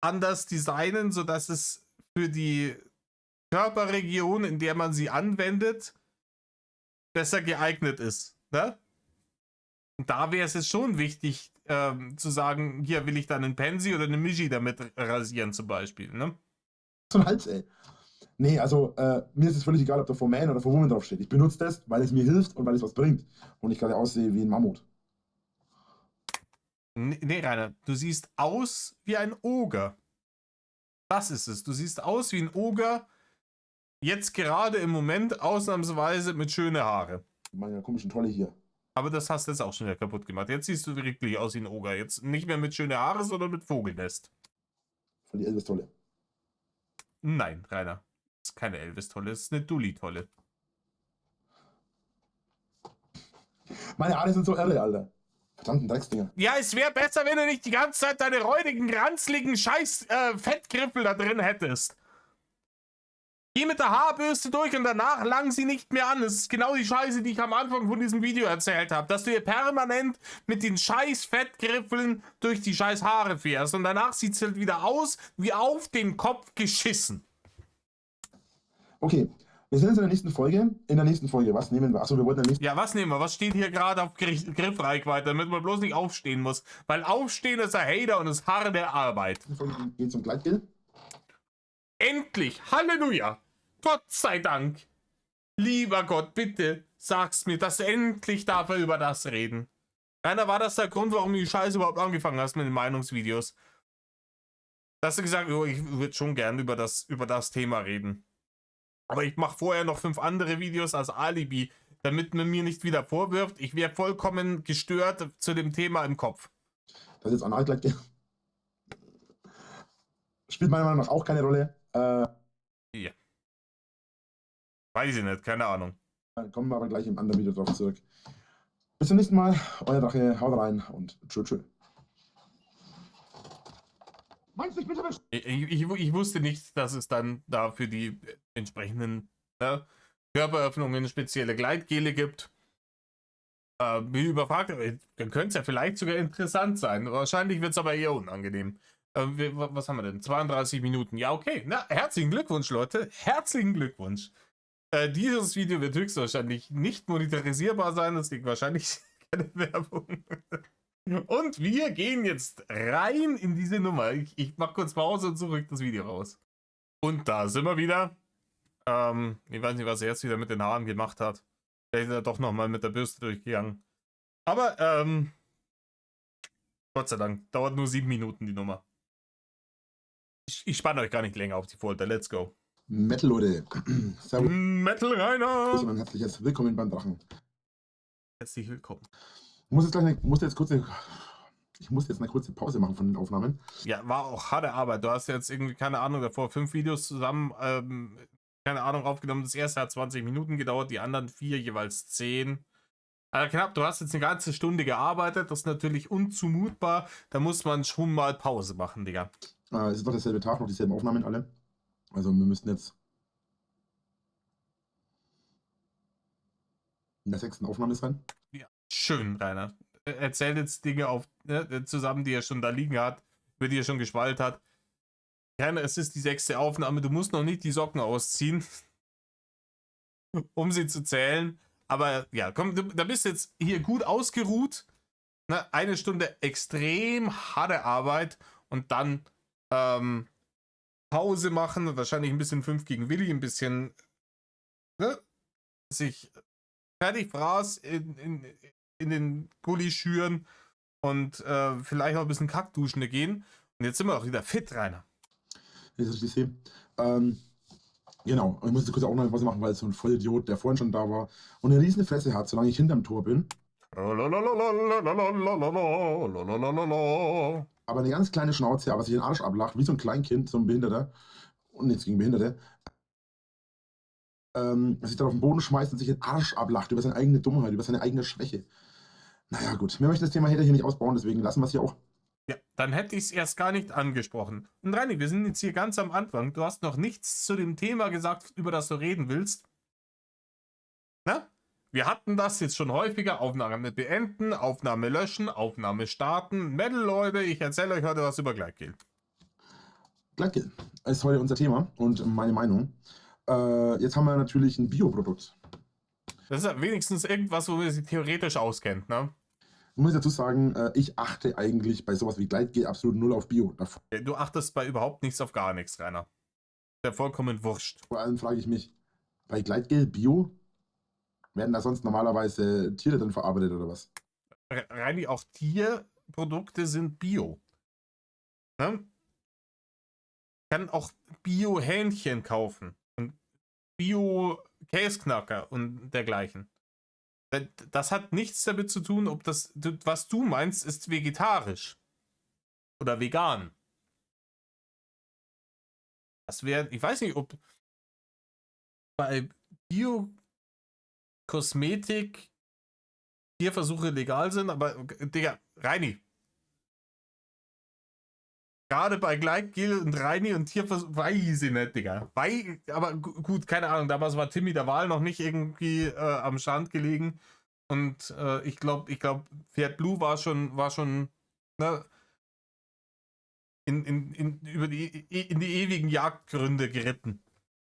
anders designen, sodass es für die Körperregion, in der man sie anwendet, besser geeignet ist, ne? Und da wäre es jetzt schon wichtig, zu sagen, hier will ich dann einen Pensi oder eine Migi damit rasieren zum Beispiel, ne? So ein Hals, ey. Nee, also mir ist es völlig egal, ob da For Man oder For Woman draufsteht. Ich benutze das, weil es mir hilft und weil es was bringt. Und ich gerade aussehe wie ein Mammut. Nee, Rainer, du siehst aus wie ein Oger. Das ist es. Du siehst aus wie ein Oger, jetzt gerade im Moment ausnahmsweise mit schönen Haare. Meine komischen Trolle hier. Aber das hast du jetzt auch schon wieder kaputt gemacht. Jetzt siehst du wirklich aus wie ein Oger. Jetzt nicht mehr mit schönen Haare, sondern mit Vogelnest. Von die Elvis-Tolle. Nein, Rainer. Das ist keine Elvis-Tolle, das ist eine Dulli-Tolle. Meine Haare sind so irre, Alter. Verdammten Drecksdinger. Ja, es wäre besser, wenn du nicht die ganze Zeit deine räudigen, ranzligen scheiß Fettgriffel da drin hättest. Geh mit der Haarbürste durch und danach lang sie nicht mehr an. Das ist genau die Scheiße, die ich am Anfang von diesem Video erzählt habe. Dass du hier permanent mit den scheiß Fettgriffeln durch die scheiß Haare fährst. Und danach sieht es halt wieder aus, wie auf den Kopf geschissen. Okay, wir sind jetzt in der nächsten Folge. In der nächsten Folge, was nehmen wir? Achso, wir wollten in der nächsten Ja, was nehmen wir? Was steht hier gerade auf Griffreichweite, damit man bloß nicht aufstehen muss? Weil aufstehen ist ein Hater und ist harte Arbeit. Folge geht zum Gleitgel. Endlich! Halleluja! Gott sei Dank! Lieber Gott, bitte sag's mir, dass du endlich darf über das reden. Rainer, war das der Grund, warum du die Scheiße überhaupt angefangen hast mit den Meinungsvideos? Da hast du gesagt, oh, ich würde schon gern über das Thema reden. Aber ich mache vorher noch 5 andere Videos als Alibi, damit man mir nicht wieder vorwirft, ich wäre vollkommen gestört zu dem Thema im Kopf. Das ist jetzt Analgleitgel. Spielt meiner Meinung nach auch keine Rolle. Ja. Weiß ich nicht, keine Ahnung. Kommen wir aber gleich im anderen Video drauf zurück. Bis zum nächsten Mal. Euer Drache, haut rein und tschö. Meinst du, ich bitte Ich wusste nicht, dass es dann da für die entsprechenden Körperöffnungen spezielle Gleitgele gibt. Bin überfragt, dann könnte es ja vielleicht sogar interessant sein. Wahrscheinlich wird es aber eher unangenehm. Was haben wir denn? 32 Minuten. Ja, okay. Na, herzlichen Glückwunsch, Leute. Herzlichen Glückwunsch. Dieses Video wird höchstwahrscheinlich nicht monetarisierbar sein. Das liegt wahrscheinlich keine Werbung. Und wir gehen jetzt rein in diese Nummer. Ich mach kurz Pause und zurück das Video raus. Und da sind wir wieder. Ich weiß nicht, was er jetzt wieder mit den Haaren gemacht hat. Vielleicht ist er doch nochmal mit der Bürste durchgegangen. Aber, Gott sei Dank, dauert nur 7 Minuten die Nummer. Ich spanne euch gar nicht länger auf die Folter. Let's go. Metal, Leute. Servus Metal Rainer! und ein herzliches Willkommen beim Drachen. Herzlich willkommen. Ich muss jetzt eine kurze Pause machen von den Aufnahmen. Ja, war auch harte Arbeit. Du hast jetzt irgendwie, keine Ahnung, davor 5 Videos zusammen, keine Ahnung, aufgenommen. Das erste hat 20 Minuten gedauert, die anderen 4 jeweils 10. Also knapp, du hast jetzt eine ganze Stunde gearbeitet. Das ist natürlich unzumutbar. Da muss man schon mal Pause machen, Digga. Es ist doch derselbe Tag, noch dieselben Aufnahmen alle. Also wir müssten jetzt in der 6. Aufnahme sein. Ja, schön, Rainer. Erzählt jetzt Dinge zusammen, die er schon da liegen hat, über die er schon geschwallt hat. Rainer, es ist die 6. Aufnahme. Du musst noch nicht die Socken ausziehen, um sie zu zählen. Aber ja, komm, da bist du jetzt hier gut ausgeruht. Ne? 1 Stunde extrem harte Arbeit und dann Pause machen, wahrscheinlich ein bisschen 5 gegen Willi, ein bisschen sich fertig fraß in den Gully schüren und vielleicht noch ein bisschen Kackduschen gehen. Und jetzt sind wir auch wieder fit, Rainer. Wie ich das sehe. Genau, ich muss jetzt kurz auch noch was machen, weil so ein Vollidiot, der vorhin schon da war und eine riesen Fresse hat, solange ich hinterm Tor bin. Aber eine ganz kleine Schnauze, aber sich den Arsch ablacht, wie so ein Kleinkind, so ein Behinderter. Und nichts gegen Behinderte. Sich dann auf den Boden schmeißt und sich den Arsch ablacht über seine eigene Dummheit, über seine eigene Schwäche. Naja, gut. Wir möchten das Thema hier nicht ausbauen, deswegen lassen wir es hier auch. Ja, dann hätte ich es erst gar nicht angesprochen. Und Reini, wir sind jetzt hier ganz am Anfang. Du hast noch nichts zu dem Thema gesagt, über das du reden willst. Na? Wir hatten das jetzt schon häufiger. Aufnahme beenden, Aufnahme löschen, Aufnahme starten. Metal, Leute, ich erzähle euch heute was über Gleitgel. Gleitgel ist heute unser Thema und meine Meinung. Jetzt haben wir natürlich ein Bioprodukt. Das ist ja wenigstens irgendwas, wo man sich theoretisch auskennt, ne? Ich muss dazu sagen, ich achte eigentlich bei sowas wie Gleitgel absolut null auf Bio. Du achtest bei überhaupt nichts auf gar nichts, Rainer. Ja vollkommen wurscht. Vor allem frage ich mich, bei Gleitgel Bio, werden da sonst normalerweise Tiere drin verarbeitet oder was? Rein auch Tierprodukte sind Bio. Ne? Kann auch Bio-Hähnchen kaufen und Bio-Käsknacker und dergleichen. Das hat nichts damit zu tun, ob das, was du meinst, ist vegetarisch oder vegan. Das wäre, ich weiß nicht, ob bei Bio-Kosmetik Tierversuche legal sind, aber Digga, Reini. Gerade bei Gleitgel und Reini und Tierversuch, weiß ich nicht, Digga. Aber gut, keine Ahnung, damals war Timmy der Wahl noch nicht irgendwie am Strand gelegen. Und ich glaube, Pferd Blue war schon ne, in die ewigen Jagdgründe geritten.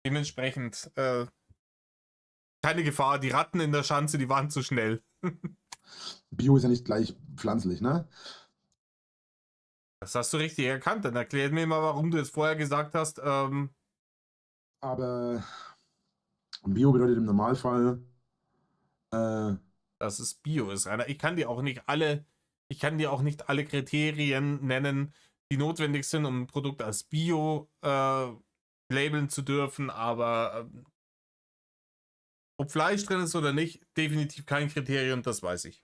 Dementsprechend keine Gefahr. Die Ratten in der Schanze, die waren zu schnell. Bio ist ja nicht gleich pflanzlich, ne? Das hast du richtig erkannt. Dann erklär mir mal, warum du es vorher gesagt hast. Aber Bio bedeutet im Normalfall, Dass es Bio ist, Rainer. Ich kann dir auch nicht alle Kriterien nennen, die notwendig sind, um ein Produkt als Bio labeln zu dürfen, aber ob Fleisch drin ist oder nicht, definitiv kein Kriterium, das weiß ich.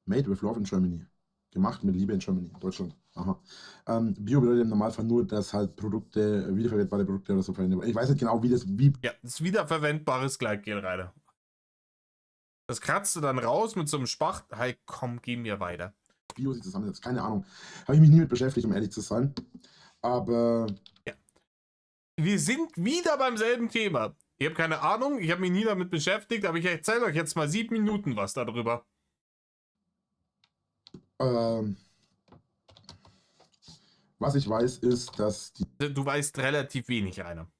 Made with Love in Germany. Gemacht mit Liebe in Germany, Deutschland. Aha. Bio bedeutet im Normalfall nur, dass halt Produkte, wiederverwendbare Produkte oder so verwendet werden. Ich weiß nicht genau, Ja, das ist wiederverwendbares Gleitgel, Rainer. Das kratzt du dann raus mit so einem Spacht. Hey, komm, geh mir weiter. Bio sich zusammensetzt. Keine Ahnung. Habe ich mich nie mit beschäftigt, um ehrlich zu sein. Aber ja. Wir sind wieder beim selben Thema. Ich habe keine Ahnung, ich habe mich nie damit beschäftigt, aber ich erzähle euch jetzt mal 7 Minuten was darüber. Was ich weiß, ist, dass du weißt relativ wenig, Rainer.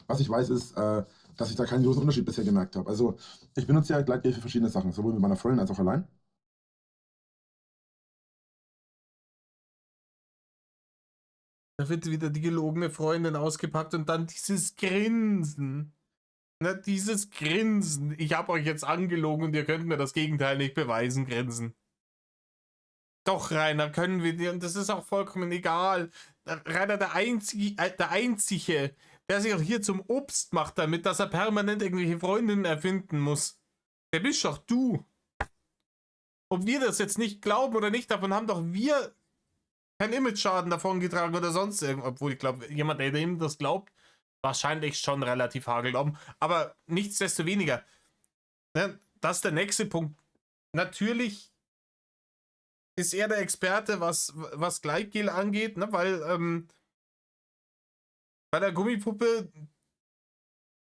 Was ich weiß, ist, dass ich da keinen großen Unterschied bisher gemerkt habe. Also, ich benutze ja Gleitgel für verschiedene Sachen, sowohl mit meiner Freundin als auch allein. Da wird wieder die gelogene Freundin ausgepackt und dann dieses Grinsen. Ne, dieses Grinsen. Ich habe euch jetzt angelogen und ihr könnt mir das Gegenteil nicht beweisen, Grinsen. Doch, Rainer, können wir dir, und das ist auch vollkommen egal. Rainer, der Einzige, der sich auch hier zum Obst macht damit, dass er permanent irgendwelche Freundinnen erfinden muss. Der bist doch du. Ob wir das jetzt nicht glauben oder nicht, davon haben doch wir keinen Image-Schaden davon getragen oder sonst irgendwas. Obwohl, ich glaube, jemand, der dem das glaubt, wahrscheinlich schon relativ hagelom. Aber nichtsdestoweniger, ne, das ist der nächste Punkt. Natürlich ist er der Experte, was Gleitgel angeht, ne, weil bei der Gummipuppe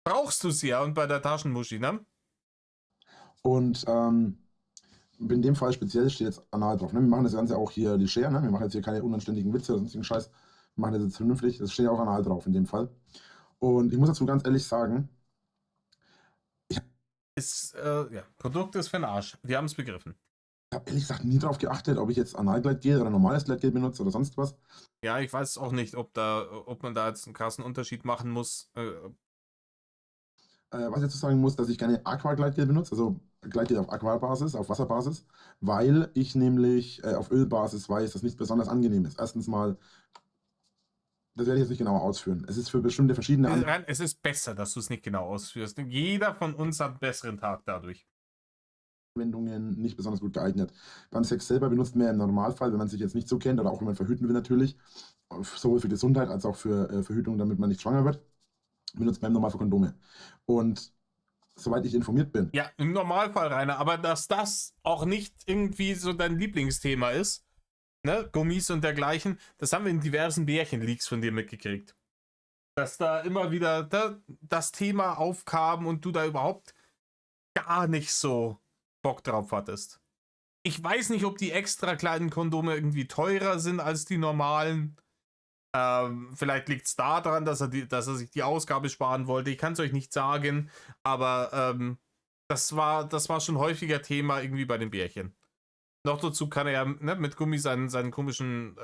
brauchst du es ja und bei der Taschenmuschi, ne? Und in dem Fall speziell steht jetzt anal drauf. Ne? Wir machen das Ganze auch hier leger, ne? Wir machen jetzt hier keine unanständigen Witze oder sonstigen Scheiß. Wir machen das jetzt vernünftig. Das steht ja auch anal drauf in dem Fall. Und ich muss dazu ganz ehrlich sagen, Produkt ist für den Arsch. Wir haben es begriffen. Ich habe ehrlich gesagt nie darauf geachtet, ob ich jetzt Analgleitgel oder normales Gleitgel benutze oder sonst was. Ja, ich weiß auch nicht, ob man da jetzt einen krassen Unterschied machen muss. Was ich dazu sagen muss, dass ich gerne Aquagleitgel benutze, also Gleitgel auf Aquabasis, auf Wasserbasis, weil ich nämlich auf Ölbasis weiß, dass nichts besonders angenehm ist. Erstens mal, das werde ich jetzt nicht genauer ausführen. Es ist für bestimmte verschiedene Es ist besser, dass du es nicht genau ausführst. Jeder von uns hat einen besseren Tag dadurch. Anwendungen nicht besonders gut geeignet. Beim Sex selber benutzt man ja im Normalfall, wenn man sich jetzt nicht so kennt oder auch wenn man verhüten will natürlich, sowohl für Gesundheit als auch für Verhütung, damit man nicht schwanger wird, benutzt man im Normalfall Kondome. Und soweit ich informiert bin. Ja, im Normalfall, Rainer, aber dass das auch nicht irgendwie so dein Lieblingsthema ist, ne, Gummis und dergleichen, das haben wir in diversen Bärchen-Leaks von dir mitgekriegt. Dass da immer wieder das Thema aufkam und du da überhaupt gar nicht so Bock drauf hattest. Ich weiß nicht, ob die extra kleinen Kondome irgendwie teurer sind als die normalen. Vielleicht liegt es daran, dass er sich die Ausgabe sparen wollte. Ich kann es euch nicht sagen, aber das war schon häufiger Thema irgendwie bei den Bärchen. Noch dazu kann er ja mit Gummi seinen komischen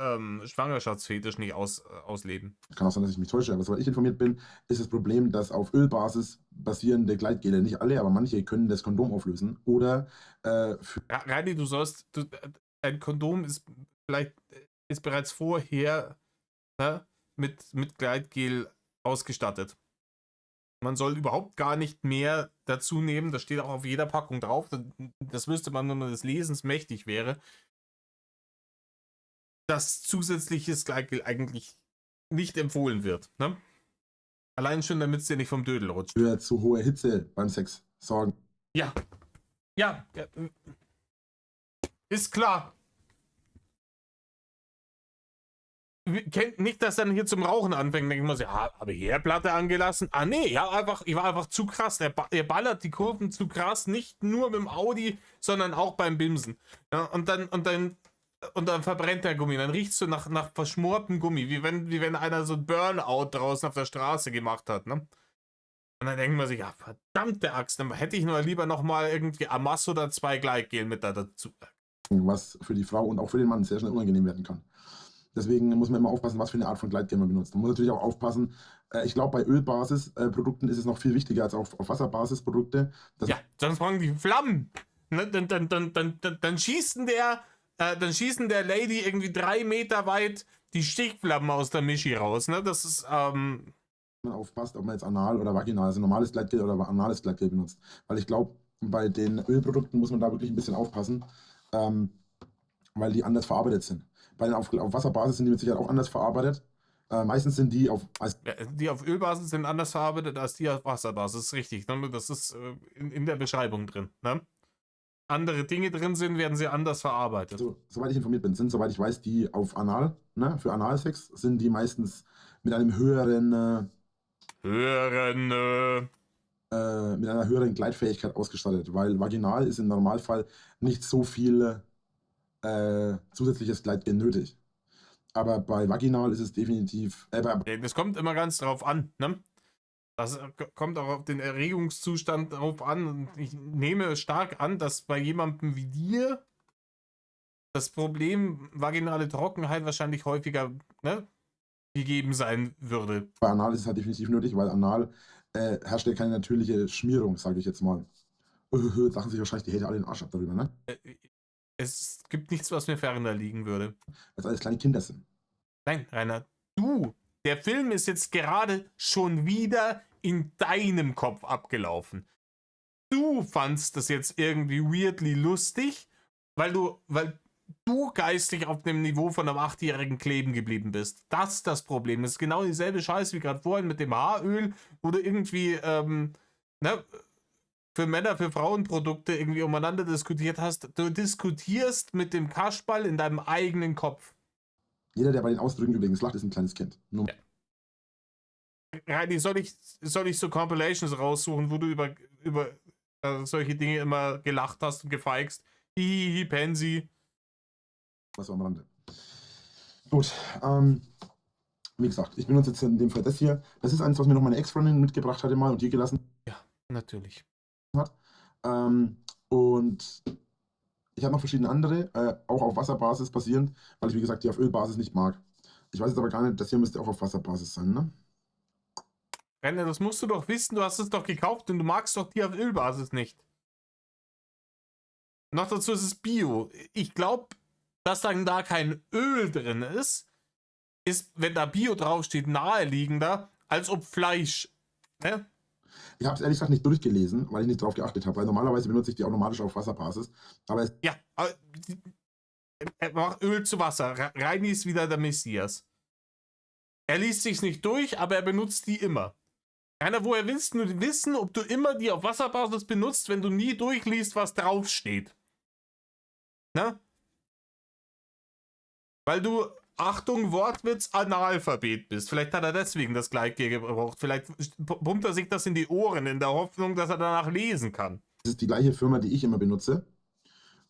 Schwangerschaftsfetisch nicht ausleben. Kann auch sein, dass ich mich täusche, aber soweit ich informiert bin, ist das Problem, dass auf Ölbasis basierende Gleitgele, nicht alle, aber manche können das Kondom auflösen. Oder Reini, ein Kondom ist bereits vorher mit Gleitgel ausgestattet. Man soll überhaupt gar nicht mehr dazu nehmen, das steht auch auf jeder Packung drauf, das wüsste man, wenn man des Lesens mächtig wäre, dass zusätzliches Gleitgel eigentlich nicht empfohlen wird. Ne? Allein schon, damit es dir nicht vom Dödel rutscht. für zu hohe Hitze beim Sex sorgen. Ja, ist klar. Kennt nicht, dass dann hier zum Rauchen anfängt, denkt man sich, habe ich Herdplatte angelassen? Ah nee, ich war einfach zu krass. Er ballert die Kurven zu krass, nicht nur mit dem Audi, sondern auch beim Bimsen. Ja, und dann verbrennt der Gummi. Dann riecht es so nach verschmortem Gummi, wie wenn einer so ein Burnout draußen auf der Straße gemacht hat. Ne? Und dann denkt man sich, ja, verdammte Axt, dann hätte ich nur lieber nochmal irgendwie Amasso oder 2 Gleitgel mit dazu. Was für die Frau und auch für den Mann sehr schnell unangenehm werden kann. Deswegen muss man immer aufpassen, was für eine Art von Gleitgel man benutzt. Man muss natürlich auch aufpassen, ich glaube, bei Ölbasis-Produkten ist es noch viel wichtiger als auf Wasserbasis-Produkte. Ja, sonst fangen die Flammen. Ne? Dann schießen der Lady irgendwie 3 Meter weit die Stichflammen aus der Mischi raus. Ne? Das ist, man aufpasst, ob man jetzt anal oder vaginal, also normales Gleitgel oder anales Gleitgel benutzt. Weil ich glaube, bei den Ölprodukten muss man da wirklich ein bisschen aufpassen, weil die anders verarbeitet sind. Bei den auf Wasserbasis sind die mit Sicherheit auch anders verarbeitet. Meistens sind die die auf Ölbasis sind anders verarbeitet als die auf Wasserbasis. Das ist richtig. Ne? Das ist in der Beschreibung drin. Ne? Andere Dinge drin sind, werden sie anders verarbeitet. Soweit ich informiert bin, sind, soweit ich weiß, die auf Anal, ne, für Analsex, sind die meistens mit einem mit einer höheren Gleitfähigkeit ausgestattet, weil vaginal ist im Normalfall nicht so viel zusätzliches Gleitgel nötig. Aber bei vaginal ist es definitiv. Das kommt immer ganz drauf an, ne? Das kommt auch auf den Erregungszustand drauf an. Und ich nehme stark an, dass bei jemandem wie dir das Problem vaginale Trockenheit wahrscheinlich häufiger gegeben sein würde. Bei Anal ist es halt definitiv nötig, weil Anal herrscht ja keine natürliche Schmierung, sage ich jetzt mal. Sagen sich wahrscheinlich die Hater alle den Arsch ab darüber, ne? Es gibt nichts, was mir ferner liegen würde. Weil es alles kleine Kinder sind. Nein, Rainer, der Film ist jetzt gerade schon wieder in deinem Kopf abgelaufen. Du fandst das jetzt irgendwie weirdly lustig, weil du geistig auf dem Niveau von einem 8-Jährigen kleben geblieben bist. Das ist das Problem. Das ist genau dieselbe Scheiße wie gerade vorhin mit dem Haaröl, wo du irgendwie für Männer, für Frauenprodukte irgendwie umeinander diskutiert hast. Du diskutierst mit dem Kaschball in deinem eigenen Kopf. Jeder, der bei den Ausdrücken übrigens lacht, ist ein kleines Kind. Nur ja. Reini, soll ich so Compilations raussuchen, wo du über solche Dinge immer gelacht hast und gefeixt? Hihihi, Pansy. Was war am Rande. Gut, wie gesagt, ich benutze jetzt in dem Fall das hier. Das ist eins, was mir noch meine Ex-Freundin mitgebracht hatte mal und hier gelassen ja, natürlich. hat. Und ich habe noch verschiedene andere, auch auf Wasserbasis basierend, weil ich, wie gesagt, die auf Ölbasis nicht mag. Ich weiß jetzt aber gar nicht, das hier müsste auch auf Wasserbasis sein, ne? Renner, das musst du doch wissen, du hast es doch gekauft und du magst doch die auf Ölbasis nicht. Noch dazu ist es Bio. Ich glaube, dass dann da kein Öl drin ist, wenn da Bio draufsteht, naheliegender, als ob Fleisch. Ne? Ich habe es ehrlich gesagt nicht durchgelesen, weil ich nicht drauf geachtet habe, weil normalerweise benutze ich die automatisch auf Wasserbasis. Aber ja, er macht Öl zu Wasser. Reini ist wieder der Messias. Er liest sich's nicht durch, aber er benutzt die immer. Einer, woher willst du wissen, ob du immer die auf Wasserbasis benutzt, wenn du nie durchliest, was draufsteht? Ne? Weil du, Achtung, Wortwitz, Analphabet bist. Vielleicht hat er deswegen das Gleitgel gebraucht. Vielleicht pumpt er sich das in die Ohren, in der Hoffnung, dass er danach lesen kann. Das ist die gleiche Firma, die ich immer benutze.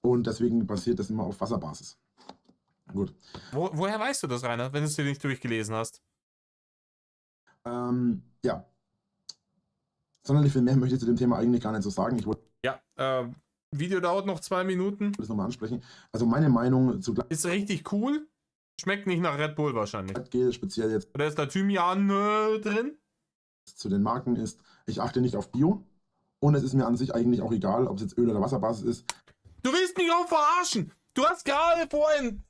Und deswegen basiert das immer auf Wasserbasis. Gut. Woher weißt du das, Rainer, wenn du es dir nicht durchgelesen hast? Ja. Sonderlich viel mehr möchte ich zu dem Thema eigentlich gar nicht so sagen. Video dauert noch 2 Minuten. Das nochmal ansprechen. Also meine Meinung zu Ist richtig cool. Schmeckt nicht nach Red Bull wahrscheinlich. Gleitgel, speziell jetzt Oder ist da Thymian drin? zu den Marken ist, ich achte nicht auf Bio und es ist mir an sich eigentlich auch egal, ob es jetzt Öl- oder Wasserbasis ist. Du willst mich auch verarschen. Du hast gerade vorhin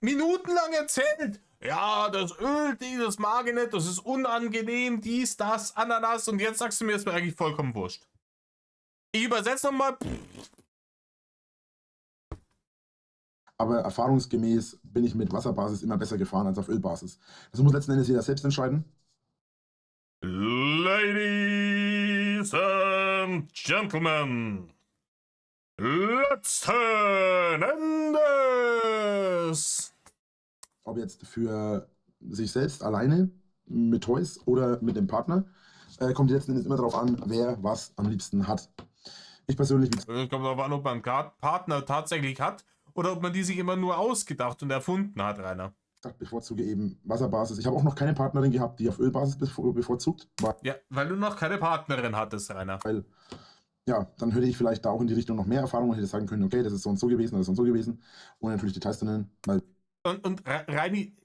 minutenlang erzählt. Ja, das Öl, das mag ich nicht, das ist unangenehm, dies, das, Ananas. Und jetzt sagst du mir, ist mir eigentlich vollkommen wurscht. Ich übersetze nochmal. Aber erfahrungsgemäß bin ich mit Wasserbasis immer besser gefahren als auf Ölbasis. Das muss letzten Endes jeder selbst entscheiden. Ladies and Gentlemen, letzten Endes. Ob jetzt für sich selbst alleine mit Toys oder mit dem Partner, kommt letzten Endes immer darauf an, wer was am liebsten hat. Ich persönlich, Es kommt darauf an, ob man einen Partner tatsächlich hat oder ob man die sich immer nur ausgedacht und erfunden hat, Rainer. bevorzuge eben Wasserbasis. Ich habe auch noch keine Partnerin gehabt, die auf Ölbasis bevorzugt, Ja, weil du noch keine Partnerin hattest, Rainer. weil, ja, dann hätte ich vielleicht da auch in die Richtung noch mehr Erfahrung und hätte sagen können, okay, das ist so und so gewesen, das ist so und so gewesen. Und natürlich Details zu nennen, weil Und Reini,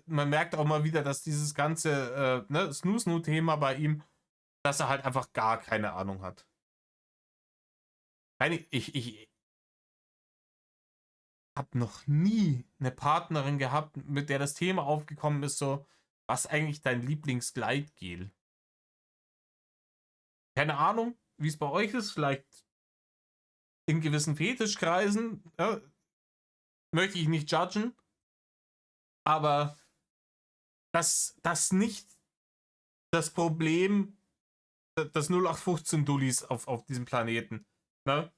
man merkt auch mal wieder, dass dieses ganze Snoo-Snoo-Thema bei ihm, dass er halt einfach gar keine Ahnung hat. Reini, ich habe noch nie eine Partnerin gehabt, mit der das Thema aufgekommen ist, so, was eigentlich dein Lieblingsgleitgel? Keine Ahnung, wie es bei euch ist, vielleicht in gewissen Fetischkreisen, möchte ich nicht judgen, aber das nicht das Problem des 0815 Dullis auf diesem Planeten. Ne?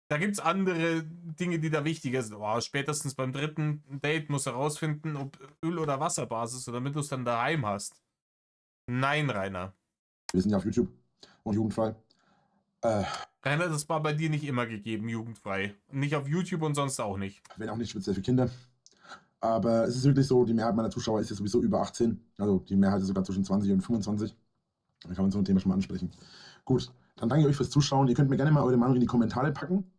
Da gibt es andere Dinge, die da wichtiger sind. Oh, spätestens beim 3. Date musst du herausfinden, ob Öl- oder Wasserbasis, oder damit du es dann daheim hast. Nein, Rainer. wir sind ja auf YouTube und jugendfrei. Rainer, das war bei dir nicht immer gegeben, jugendfrei. Nicht auf YouTube und sonst auch nicht. Wenn auch nicht speziell für Kinder. Aber es ist wirklich so, die Mehrheit meiner Zuschauer ist ja sowieso über 18. Also die Mehrheit ist sogar zwischen 20 und 25. Da kann man so ein Thema schon mal ansprechen. Gut, dann danke ich euch fürs Zuschauen. Ihr könnt mir gerne mal eure Meinung in die Kommentare packen.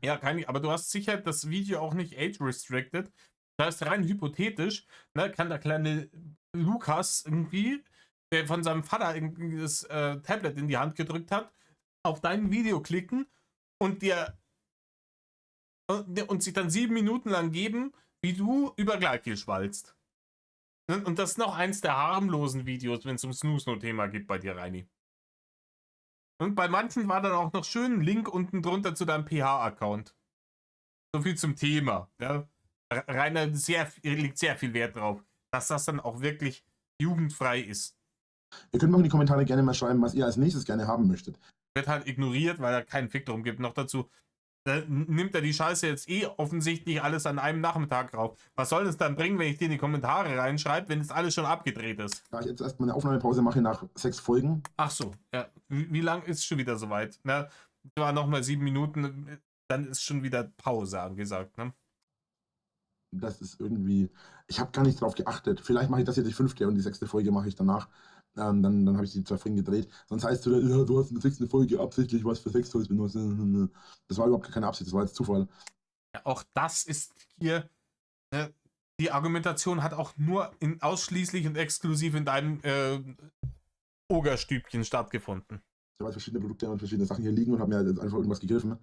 Ja, aber du hast sicher das Video auch nicht age-restricted. Das heißt, rein hypothetisch, ne, kann der kleine Lukas irgendwie, der von seinem Vater irgendwie das Tablet in die Hand gedrückt hat, auf dein Video klicken und und sich dann 7 Minuten lang geben, wie du über Gleitgel schwalzt. Und das ist noch eins der harmlosen Videos, wenn es um Snooze-No-Thema geht bei dir, Reini. Und bei manchen war dann auch noch schön ein Link unten drunter zu deinem PH-Account. So viel zum Thema. Ja. Rainer legt sehr viel Wert drauf, dass das dann auch wirklich jugendfrei ist. Ihr könnt mir in die Kommentare gerne mal schreiben, was ihr als nächstes gerne haben möchtet. Wird halt ignoriert, weil er keinen Fick drum gibt. Noch dazu nimmt er die Scheiße jetzt offensichtlich alles an einem Nachmittag drauf. Was soll es dann bringen, wenn ich dir in die Kommentare reinschreibe, wenn es alles schon abgedreht ist? Da ich jetzt erstmal eine Aufnahmepause mache nach 6 Folgen. Ach so, ja. Wie lang ist es schon wieder soweit? Ne? War nochmal 7 Minuten, dann ist schon wieder Pause angesagt, ne? Das ist irgendwie, ich habe gar nicht drauf geachtet. Vielleicht mache ich das jetzt die 5. und die 6. Folge mache ich danach. Dann habe ich die 2 Folgen gedreht. Sonst heißt es, ja, du hast in der 6. Folge absichtlich was für Sextoys benutzt. Das war überhaupt keine Absicht, das war jetzt Zufall. Ja, auch das ist hier, ne, die Argumentation hat auch nur ausschließlich und exklusiv in deinem Ogerstübchen stattgefunden. Ich habe halt verschiedene Produkte und verschiedene Sachen hier liegen und habe mir halt einfach irgendwas gegriffen.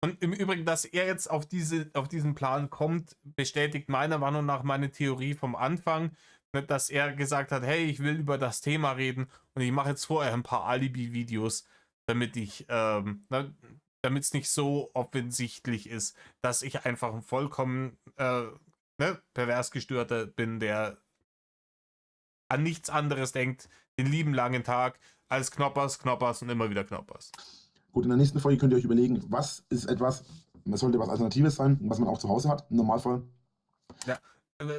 Und im Übrigen, dass er jetzt auf diesen Plan kommt, bestätigt meiner Meinung nach meine Theorie vom Anfang, ne, dass er gesagt hat, hey, ich will über das Thema reden und ich mache jetzt vorher ein paar Alibi-Videos, damit es nicht so offensichtlich ist, dass ich einfach ein vollkommen pervers gestörter bin, der an nichts anderes denkt, den lieben langen Tag, als Knoppers, Knoppers und immer wieder Knoppers. Gut, in der nächsten Folge könnt ihr euch überlegen, was ist etwas, das sollte was Alternatives sein, was man auch zu Hause hat, im Normalfall. Ja, also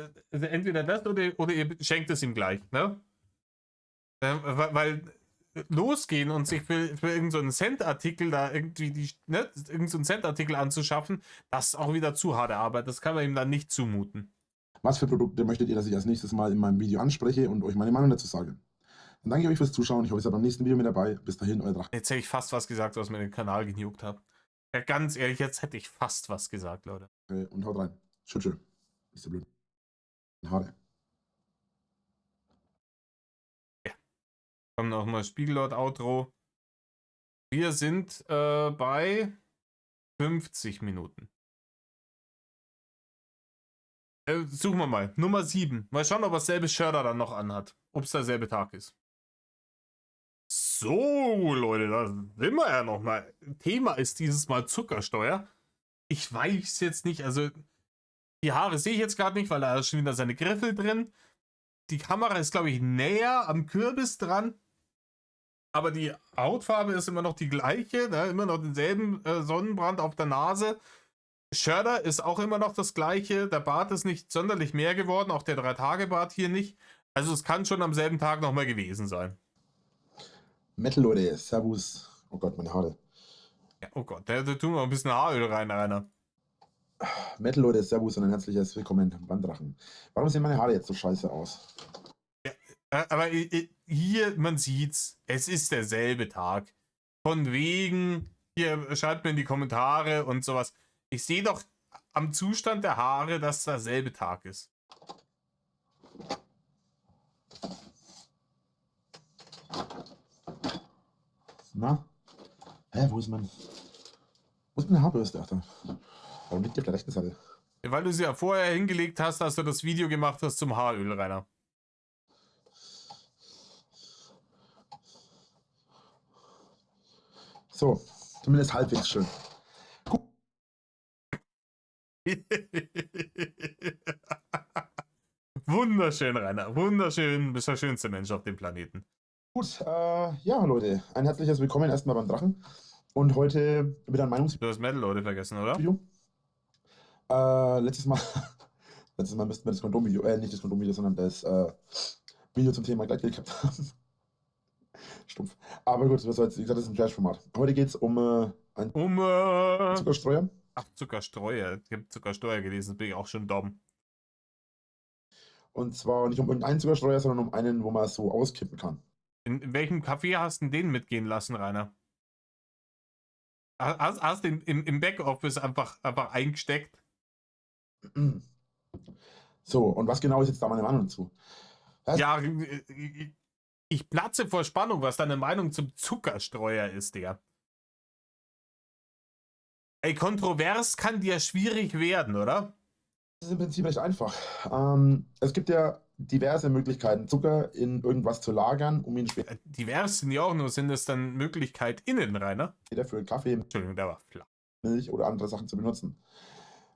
entweder das oder ihr schenkt es ihm gleich, ne? Weil losgehen und sich für irgendeinen so Cent-Artikel da irgendwie irgendeinen so Cent-Artikel anzuschaffen, das ist auch wieder zu harte Arbeit. Das kann man ihm dann nicht zumuten. Was für Produkte möchtet ihr, dass ich als nächstes mal in meinem Video anspreche und euch meine Meinung dazu sage? Dann danke ich euch fürs Zuschauen. Ich hoffe, ihr seid beim nächsten Video mit dabei. Bis dahin, euer Drache. Jetzt hätte ich fast was gesagt, was mir den Kanal gejuckt hat. Ja, ganz ehrlich, jetzt hätte ich fast was gesagt, Leute. Und haut rein. Tschüss. Ist der blöd. Haare. Kommt noch mal Spiegellord-Outro. Wir sind bei 50 Minuten. Suchen wir mal. Nummer 7. Mal schauen, ob er dasselbe Shirt dann noch anhat. Ob es derselbe Tag ist. So, Leute, da sind wir ja noch mal. Thema ist dieses Mal Zuckersteuer. Ich weiß jetzt nicht, also die Haare sehe ich jetzt gerade nicht, weil da ist schon wieder seine Griffel drin. Die Kamera ist, glaube ich, näher am Kürbis dran. Aber die Hautfarbe ist immer noch die gleiche, ne? Immer noch denselben Sonnenbrand auf der Nase. Shirter ist auch immer noch das gleiche. Der Bart ist nicht sonderlich mehr geworden, auch der 3-Tage-Bart hier nicht. Also es kann schon am selben Tag nochmal gewesen sein. Metal, Leute. Servus. Oh Gott, meine Haare. Ja, oh Gott, da tun wir ein bisschen Haaröl rein, Rainer. Metal, Leute. Servus und ein herzliches Willkommen beim Drachen. Warum sehen meine Haare jetzt so scheiße aus? Ja, aber hier, man sieht's, es ist derselbe Tag. Von wegen, hier schreibt mir in die Kommentare und sowas. Ich sehe doch am Zustand der Haare, dass derselbe Tag ist. Na? Hä, wo ist meine Haarbürste? Ach, da. Warum liegt die auf der rechten Seite? Weil du sie ja vorher hingelegt hast, dass du das Video gemacht hast zum Haaröl, Rainer. So, zumindest halbwegs schön. Wunderschön, Rainer. Wunderschön. Bist der schönste Mensch auf dem Planeten. Gut, ja, Leute. Ein herzliches Willkommen erstmal beim Drachen. Und heute wieder ein Meinungsvideo. Du hast Metal, Leute, vergessen, oder? Letztes Mal müssten wir das Kondomvideo, nicht das Kondomvideo, sondern das Video zum Thema Gleitgel gehabt haben. Stumpf. Aber gut, was soll's. Wie gesagt, das ist ein Flash-Format. Heute geht es um ein Zuckerstreuer. Ach, Zuckerstreuer. Ich habe Zuckersteuer gelesen, bin ich auch schon dumm. Und zwar nicht um irgendeinen Zuckerstreuer, sondern um einen, wo man es so auskippen kann. In welchem Café hast du den mitgehen lassen, Rainer? Hast du im Backoffice einfach eingesteckt? So, und was genau ist jetzt da meine Meinung dazu? Ja, ich platze vor Spannung, was deine Meinung zum Zuckerstreuer ist, Digga. Ey, kontrovers kann dir schwierig werden, oder? Das ist im Prinzip recht einfach. Es gibt ja diverse Möglichkeiten, Zucker in irgendwas zu lagern, um ihn später Divers sind ja auch nur, sind es dann Möglichkeiten, Rainer? für Kaffee, Entschuldigung, der war flach. Milch oder andere Sachen zu benutzen.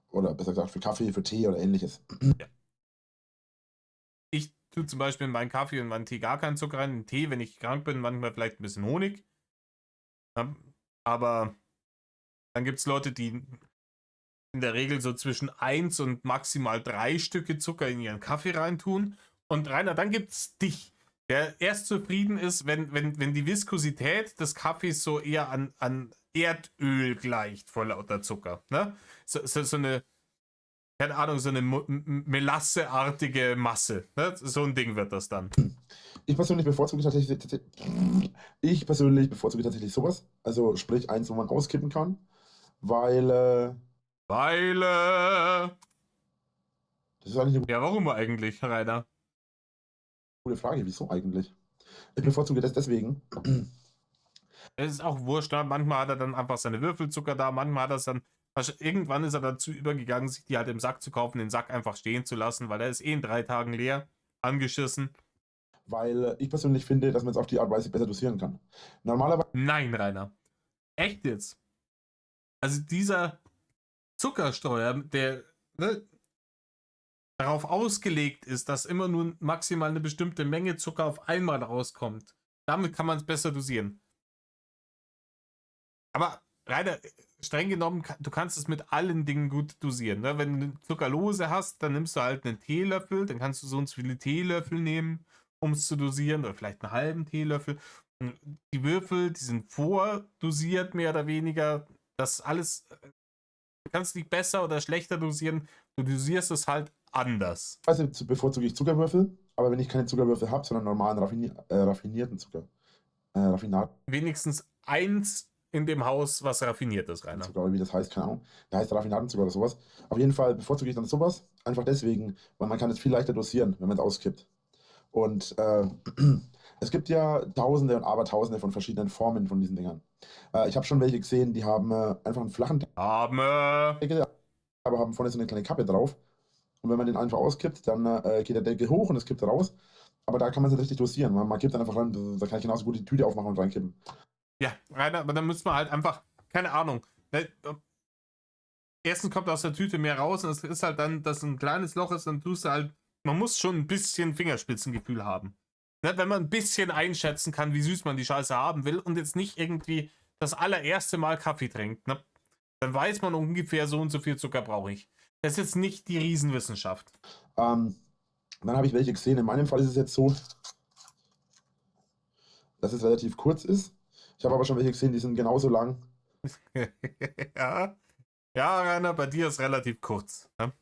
Oder besser gesagt für Kaffee, für Tee oder ähnliches. Ja. Ich tue zum Beispiel in meinen Kaffee und meinen Tee gar keinen Zucker rein. In Tee, wenn ich krank bin, manchmal vielleicht ein bisschen Honig. Ja, aber dann gibt es Leute, die in der Regel so zwischen 1 und maximal 3 Stücke Zucker in ihren Kaffee reintun. Und Rainer, dann gibt es dich, der erst zufrieden ist, wenn die Viskosität des Kaffees so eher an Erdöl gleicht vor lauter Zucker. Ne? So eine, keine Ahnung, so eine Melasseartige Masse. Ne? So ein Ding wird das dann. Ich persönlich bevorzuge tatsächlich sowas. Also sprich eins, wo man auskippen kann. Weil das ist eigentlich eine Ja, warum eigentlich, Rainer? gute Frage. Wieso eigentlich? Ich bevorzuge das deswegen. Es ist auch wurscht, ne? Manchmal hat er dann einfach seine Würfelzucker da, manchmal hat er es dann. Irgendwann ist er dazu übergegangen, sich die halt im Sack zu kaufen, den Sack einfach stehen zu lassen, weil er ist in 3 Tagen leer, angeschissen. Weil ich persönlich finde, dass man es auf die Art und Weise besser dosieren kann. Normalerweise. Nein, Rainer. Echt jetzt? Also dieser Zuckerstreuer, der darauf ausgelegt ist, dass immer nur maximal eine bestimmte Menge Zucker auf einmal rauskommt. Damit kann man es besser dosieren. Aber Rainer, streng genommen, du kannst es mit allen Dingen gut dosieren. Ne? Wenn du eine Zuckerlose hast, dann nimmst du halt einen Teelöffel, dann kannst du so viele Teelöffel nehmen, um es zu dosieren, oder vielleicht einen halben Teelöffel. Und die Würfel, die sind vordosiert, mehr oder weniger. Das alles, du kannst nicht besser oder schlechter dosieren, du dosierst es halt anders. Bevorzuge ich Zuckerwürfel. aber wenn ich keine Zuckerwürfel habe, sondern normalen raffinierten Zucker, Raffinat Wenigstens eins in dem Haus, was raffiniert ist, Rainer. Zucker, oder wie das heißt, keine Ahnung. Der heißt Raffinadenzucker oder sowas. Auf jeden Fall bevorzuge ich dann sowas. Einfach deswegen, weil man kann es viel leichter dosieren, wenn man es auskippt. Und es gibt ja Tausende und Abertausende von verschiedenen Formen von diesen Dingern. Ich habe schon welche gesehen, die haben einfach einen flachen Deckel, aber haben vorne so eine kleine Kappe drauf. Und wenn man den einfach auskippt, dann geht der Deckel hoch und es kippt raus. Aber da kann man es nicht richtig dosieren. Man kippt dann einfach rein, da kann ich genauso gut die Tüte aufmachen und reinkippen. Ja, Rainer, aber dann müsste man halt einfach, keine Ahnung. Erstens kommt aus der Tüte mehr raus und es ist halt dann, dass ein kleines Loch ist, dann tust du halt, man muss schon ein bisschen Fingerspitzengefühl haben. Ne? Wenn man ein bisschen einschätzen kann, wie süß man die Scheiße haben will und jetzt nicht irgendwie das allererste Mal Kaffee trinkt, ne? Dann weiß man ungefähr, so und so viel Zucker brauche ich. Das ist jetzt nicht die Riesenwissenschaft. Dann habe ich welche gesehen. In meinem Fall ist es jetzt so, dass es relativ kurz ist. Ich habe aber schon welche gesehen, die sind genauso lang. Ja. Ja, Rainer, bei dir ist relativ kurz. Ne?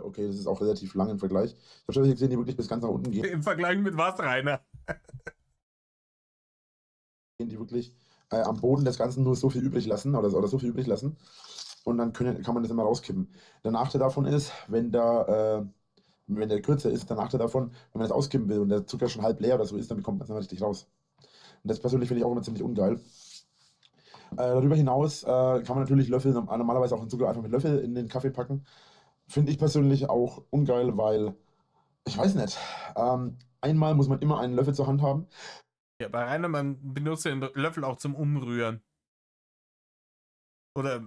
Okay, das ist auch relativ lang im Vergleich. Ich habe schon welche gesehen, die wirklich bis ganz nach unten gehen. Im Vergleich mit was, Rainer? Die wirklich am Boden des Ganzen nur so viel übrig lassen oder so viel übrig lassen. Und dann kann man das immer rauskippen. Der Nachteil davon ist, wenn der kürzer ist, der Nachteil davon, wenn man das auskippen will und der Zucker schon halb leer oder so ist, dann bekommt man es nicht richtig raus. Und das persönlich finde ich auch immer ziemlich ungeil. Darüber hinaus kann man natürlich Löffel, normalerweise auch den Zucker einfach mit Löffel in den Kaffee packen. Finde ich persönlich auch ungeil, weil, ich weiß nicht, einmal muss man immer einen Löffel zur Hand haben. Ja, bei Rainer, man benutzt den Löffel auch zum Umrühren. Oder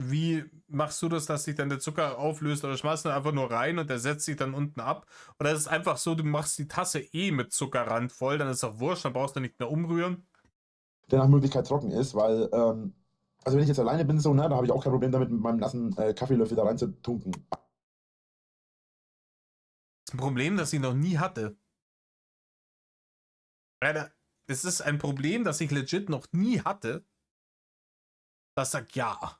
wie machst du das, dass sich dann der Zucker auflöst? Oder schmeißt du ihn einfach nur rein und der setzt sich dann unten ab? Oder ist es einfach so, du machst die Tasse mit Zuckerrand voll, dann ist es auch wurscht, dann brauchst du nicht mehr umrühren? Der nach Möglichkeit trocken ist, weil, also wenn ich jetzt alleine bin, so, ne, da habe ich auch kein Problem damit, mit meinem nassen Kaffeelöffel da rein zu tunken. Das ist ein Problem, das ich noch nie hatte. Rainer, es ist ein Problem, das ich legit noch nie hatte. Das sagt, ja,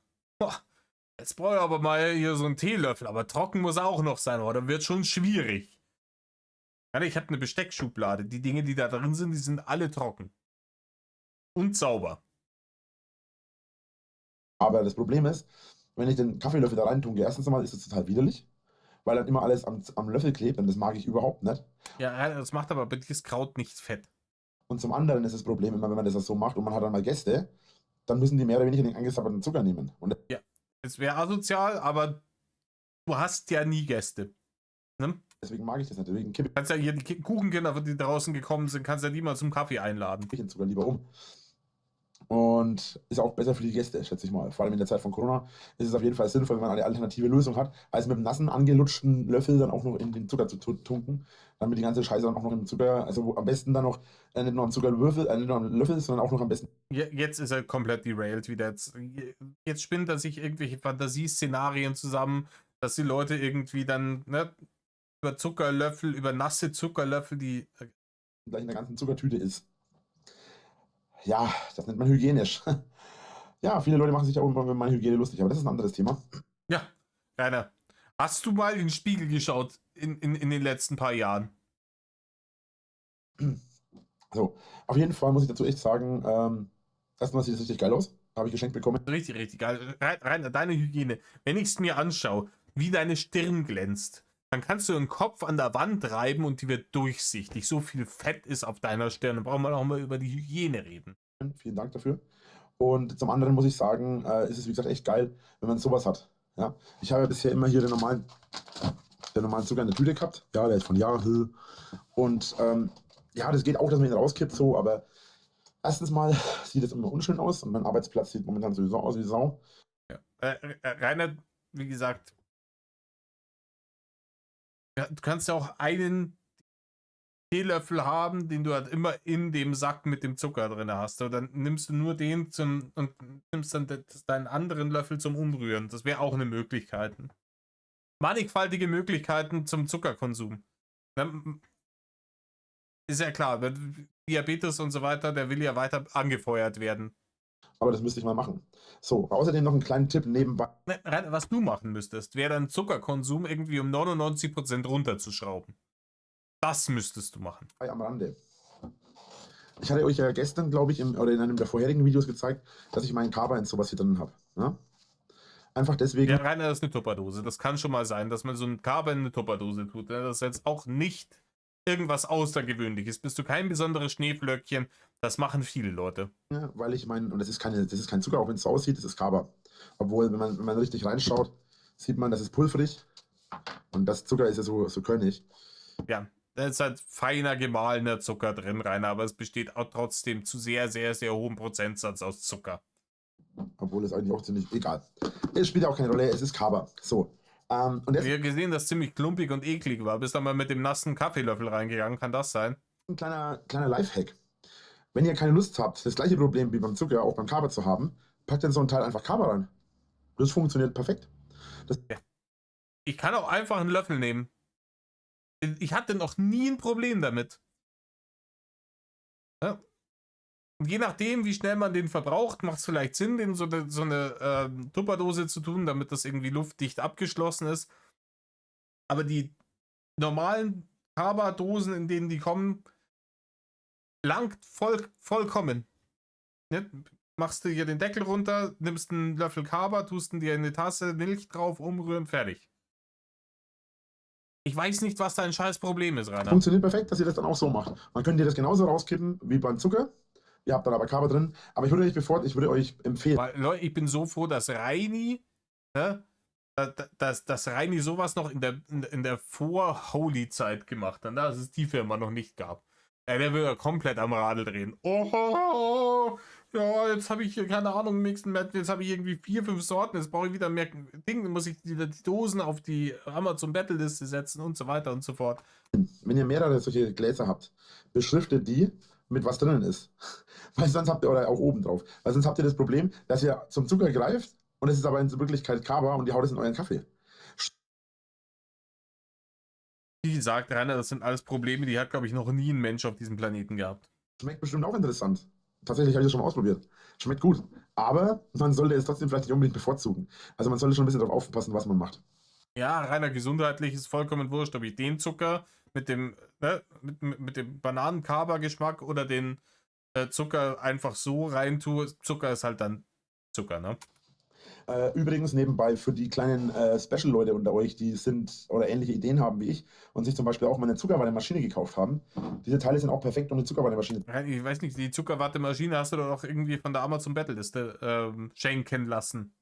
jetzt brauche ich aber mal hier so einen Teelöffel, aber trocken muss er auch noch sein, oder wird schon schwierig. Ich habe eine Besteckschublade. Die Dinge, die da drin sind, die sind alle trocken. Und sauber. Aber das Problem ist, wenn ich den Kaffeelöffel da rein tunke, erstens einmal ist es total widerlich, weil dann immer alles am Löffel klebt und das mag ich überhaupt nicht. Ja, das macht aber bei dieses Kraut nicht fett. Und zum anderen ist das Problem immer, wenn man das so macht und man hat dann mal Gäste, dann müssen die mehr oder weniger den angesapperten Zucker nehmen. Und Ja, es wäre asozial, aber du hast ja nie Gäste. Ne? deswegen mag ich das nicht. Deswegen kippe Du kannst ja hier die Kuchenkinder, die draußen gekommen sind, kannst ja die mal zum Kaffee einladen. ich den Zucker lieber um. Und ist auch besser für die Gäste, schätze ich mal. Vor allem in der Zeit von Corona ist es auf jeden Fall sinnvoll, wenn man eine alternative Lösung hat, als mit einem nassen, angelutschten Löffel dann auch noch in den Zucker zu tunken, damit die ganze Scheiße dann auch noch im Zucker, also am besten dann noch nicht nur am Zuckerwürfel, nicht nur am Löffel, sondern auch noch am besten. Jetzt ist er komplett derailed wieder. Jetzt spinnt er sich irgendwelche Fantasieszenarien zusammen, dass die Leute irgendwie dann, ne, über Zuckerlöffel, über nasse Zuckerlöffel, die Gleich in der ganzen Zuckertüte ist. Ja, das nennt man hygienisch. Ja, viele Leute machen sich ja auch über meine Hygiene lustig, aber das ist ein anderes Thema. Ja, Rainer, hast du mal in den Spiegel geschaut in den letzten paar Jahren? So, auf jeden Fall muss ich dazu echt sagen, erstmal sieht es richtig geil aus. Habe ich geschenkt bekommen. Richtig, richtig geil. Rainer, deine Hygiene. Wenn ich es mir anschaue, wie deine Stirn glänzt, dann kannst du den Kopf an der Wand reiben und die wird durchsichtig. So viel Fett ist auf deiner Stirn. Da brauchen wir auch mal über die Hygiene reden. Vielen Dank dafür. Und zum anderen muss ich sagen, ist es wie gesagt echt geil, wenn man sowas hat. Ja? Ich habe ja bisher immer hier den normalen Zucker in der Tüte gehabt. Ja, der ist von Jahre. Und ja, das geht auch, dass man ihn rauskippt, so, aber erstens mal sieht es immer unschön aus und mein Arbeitsplatz sieht momentan sowieso aus wie Sau. Ja. Rainer, wie gesagt, ja, du kannst ja auch einen Teelöffel haben, den du halt immer in dem Sack mit dem Zucker drin hast. Oder dann nimmst du nur den und nimmst dann deinen anderen Löffel zum Umrühren. Das wäre auch eine Möglichkeit. Mannigfaltige Möglichkeiten zum Zuckerkonsum. Ist ja klar, Diabetes und so weiter, der will ja weiter angefeuert werden. Aber das müsste ich mal machen. So, außerdem noch einen kleinen Tipp nebenbei Was du machen müsstest, wäre dein Zuckerkonsum irgendwie um 99% runterzuschrauben. Das müsstest du machen. am Rande. Ich hatte euch ja gestern, glaube ich, oder in einem der vorherigen Videos gezeigt, dass ich meinen Kaba in sowas hier drin habe. Ja? Einfach deswegen. Ja, Rainer, das ist eine Tupperdose. Das kann schon mal sein, dass man so ein Kaba in eine Tupperdose tut. Ne? Das ist jetzt auch nicht irgendwas Außergewöhnliches. Bist du kein besonderes Schneeflöckchen. Das machen viele Leute. Ja, weil ich meine, und das ist kein Zucker, auch wenn es so aussieht, das ist Kaba. Obwohl, wenn man richtig reinschaut, sieht man, das ist pulverig. Und das Zucker ist ja so körnig. Ja, da ist halt feiner gemahlener Zucker drin, Rainer, aber es besteht auch trotzdem zu sehr, sehr, sehr hohem Prozentsatz aus Zucker. Obwohl es eigentlich auch ziemlich egal. Es spielt ja auch keine Rolle, es ist Kaba. So. Und jetzt Wir haben gesehen, dass es ziemlich klumpig und eklig war. Bist dann mal mit dem nassen Kaffeelöffel reingegangen, kann das sein? ein kleiner Lifehack. Wenn ihr keine Lust habt, das gleiche Problem wie beim Zucker auch beim Kaba zu haben, packt in so ein Teil einfach Kaba rein. Das funktioniert perfekt. Ich kann auch einfach einen Löffel nehmen. Ich hatte noch nie ein Problem damit. Ja. Und je nachdem, wie schnell man den verbraucht, macht es vielleicht Sinn, den so eine Tupperdose zu tun, damit das irgendwie luftdicht abgeschlossen ist. Aber die normalen Kaba-Dosen, in denen die kommen, langt vollkommen. Ne? Machst du hier den Deckel runter, nimmst einen Löffel Kaba, tust ihn dir in eine Tasse Milch drauf, umrühren, fertig. Ich weiß nicht, was dein scheiß Problem ist, Rainer. Funktioniert perfekt, dass ihr das dann auch so macht. Man könnte das genauso rauskippen wie beim Zucker. Ihr habt dann aber Kaba drin. Aber ich würde euch empfehlen. Weil, Leute, ich bin so froh, dass Reini, ne, dass Reini sowas noch in der Vor-Holy-Zeit gemacht hat, dass es die Firma noch nicht gab. Der würde komplett am Radl drehen. Oh, ja, jetzt habe ich hier, keine Ahnung, mixen, jetzt habe ich irgendwie 4, 5 Sorten, jetzt brauche ich wieder mehr Dinge, muss ich die Dosen auf die Amazon Battle-Liste setzen und so weiter und so fort. Wenn ihr mehrere solche Gläser habt, beschriftet die mit was drinnen ist. Weil sonst habt ihr, oder auch oben drauf, weil sonst habt ihr das Problem, dass ihr zum Zucker greift und es ist aber in Wirklichkeit Kaba und ihr haut es in euren Kaffee. Wie gesagt, Rainer, das sind alles Probleme, die hat, glaube ich, noch nie ein Mensch auf diesem Planeten gehabt. Schmeckt bestimmt auch interessant. Tatsächlich habe ich das schon mal ausprobiert. Schmeckt gut. Aber man sollte es trotzdem vielleicht nicht unbedingt bevorzugen. Also man sollte schon ein bisschen darauf aufpassen, was man macht. Ja, reiner gesundheitlich ist vollkommen wurscht, ob ich den Zucker mit dem, ne, mit dem Bananen-Kaba-Geschmack oder den Zucker einfach so reintue. Zucker ist halt dann Zucker, ne? Übrigens nebenbei für die kleinen Special-Leute unter euch, die sind oder ähnliche Ideen haben wie ich und sich zum Beispiel auch mal eine Zuckerwattemaschine gekauft haben. Diese Teile sind auch perfekt, um eine Zuckerwattemaschine. Ich weiß nicht, die Zuckerwattemaschine hast du doch auch irgendwie von der Amazon Battle-Liste schenken lassen.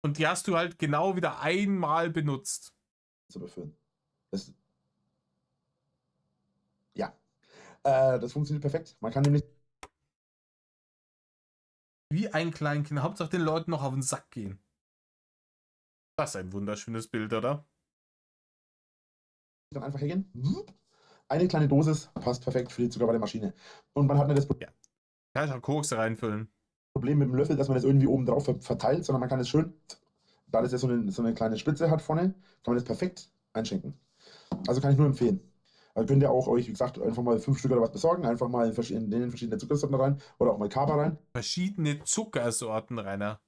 Und die hast du halt genau wieder einmal benutzt. Zu befüllen. Ja. Das funktioniert perfekt. Man kann nämlich Wie ein Kleinkind. Hauptsache den Leuten noch auf den Sack gehen. Das ist ein wunderschönes Bild, oder? dann einfach hergehen. Eine kleine Dosis passt perfekt für die Zuckerwattemaschine. Und man hat nicht das Kann ich auch Koks reinfüllen. Problem mit dem Löffel, dass man das irgendwie oben drauf verteilt, sondern man kann es schön, da das ja so eine kleine Spitze hat vorne, kann man das perfekt einschenken. Also kann ich nur empfehlen. Also könnt ihr auch euch, wie gesagt, einfach mal 5 Stück oder was besorgen, einfach mal in verschiedene Zuckersorten rein oder auch mal Kaba rein. Verschiedene Zuckersorten, Rainer.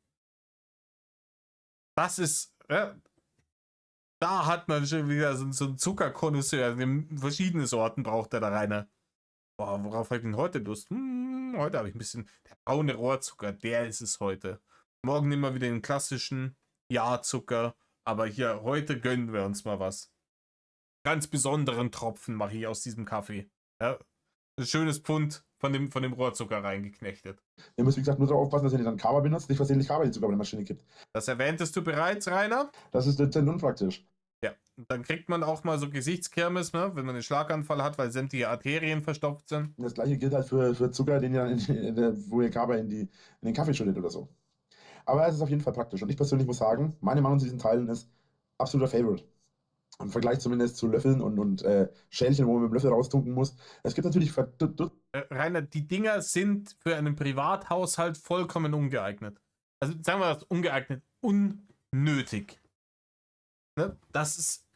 Das ist, da hat man schon wieder so einen Zuckerkonnoisseur. Verschiedene Sorten braucht der da, Rainer. Boah, worauf habe ich denn heute Lust? Heute habe ich ein bisschen, der braune Rohrzucker, der ist es heute. Morgen nehmen wir wieder den klassischen Ja-Zucker, aber hier, heute gönnen wir uns mal was. Ganz besonderen Tropfen mache ich aus diesem Kaffee. Ja, ein schönes Pfund von dem Rohrzucker reingeknechtet. Ihr müsst, wie gesagt, nur darauf aufpassen, dass ihr dann Kaba benutzt, nicht versehentlich Kaba in die Zuckerwattemaschine kippt. Das erwähntest du bereits, Rainer? Das ist dezent unpraktisch. Ja, dann kriegt man auch mal so Gesichtskirmes, ne, wenn man einen Schlaganfall hat, weil sämtliche Arterien verstopft sind. Und das gleiche gilt halt für Zucker, den ihr dann wo ihr Kaba in den Kaffee schüttet oder so. Aber es ist auf jeden Fall praktisch. Und ich persönlich muss sagen, meine Meinung zu diesen Teilen ist absoluter Favorite. Im Vergleich zumindest zu Löffeln und Schälchen, wo man mit dem Löffel raustunken muss. Es gibt natürlich Rainer, die Dinger sind für einen Privathaushalt vollkommen ungeeignet. Also sagen wir das, ungeeignet, unnötig. Ne? Das ist,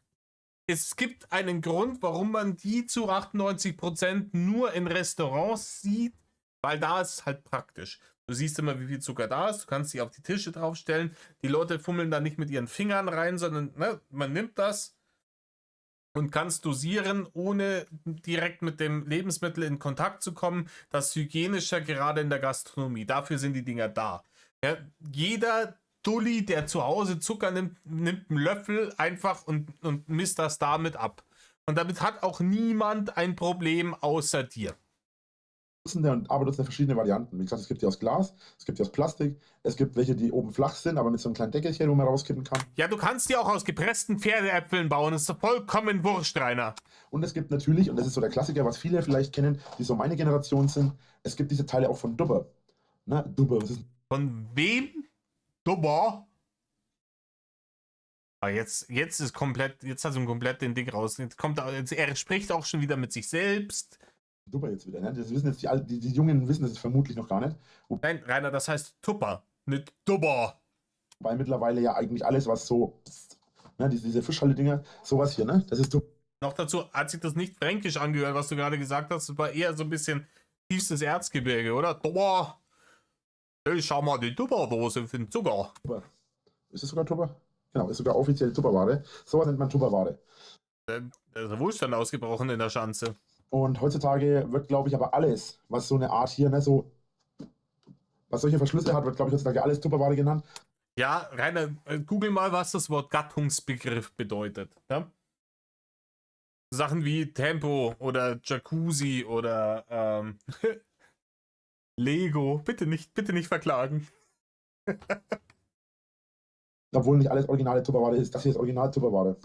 es gibt einen Grund, warum man die zu 98% nur in Restaurants sieht, weil da ist es halt praktisch. Du siehst immer, wie viel Zucker da ist. Du kannst sie auf die Tische draufstellen. Die Leute fummeln da nicht mit ihren Fingern rein, sondern ne, man nimmt das und kann es dosieren, ohne direkt mit dem Lebensmittel in Kontakt zu kommen. Das ist hygienischer, gerade in der Gastronomie. Dafür sind die Dinger da. Ja, jeder Dulli, der zu Hause Zucker nimmt, nimmt einen Löffel einfach und misst das damit ab. Und damit hat auch niemand ein Problem außer dir. Dutzende und Aberdutzende verschiedene Varianten. Wie gesagt, es gibt die aus Glas, es gibt die aus Plastik, es gibt welche, die oben flach sind, aber mit so einem kleinen Deckelchen, wo man rauskippen kann. Ja, du kannst die auch aus gepressten Pferdeäpfeln bauen. Das ist doch vollkommen wurscht, Rainer. Und es gibt natürlich, und das ist so der Klassiker, was viele vielleicht kennen, die so meine Generation sind, es gibt diese Teile auch von Dubber. Na, Dubber, was ist Von wem? Dubber? Aber jetzt ist komplett, jetzt hat er komplett den Ding raus. Jetzt kommt er spricht auch schon wieder mit sich selbst. Dubber jetzt wieder? Ne? Das wissen jetzt die Jungen wissen das vermutlich noch gar nicht. Nein, Rainer, das heißt Tupper, nicht Dubber. Wobei mittlerweile ja eigentlich alles, was so, ne, diese Fischhalle-Dinger, sowas hier, ne? Das ist Dubber. Noch dazu hat sich das nicht fränkisch angehört, was du gerade gesagt hast. Das war eher so ein bisschen tiefstes Erzgebirge, oder? Dubber. Hey, schau mal die Tupperdose für den Zucker. Ist das sogar Tupper? Genau, ist sogar offiziell Tupperware. Sowas nennt man Tupperware. Da ist der Wohlstand ausgebrochen in der Schanze. Und heutzutage wird, glaube ich, aber alles, was so eine Art hier, ne, so, was solche Verschlüsse hat, wird, glaube ich, heutzutage alles Tupperware genannt. Ja, Rainer, google mal, was das Wort Gattungsbegriff bedeutet. Ja? Sachen wie Tempo oder Jacuzzi oder Lego. Bitte nicht verklagen. Obwohl nicht alles originale Tupperware ist. Das hier ist original Tupperware.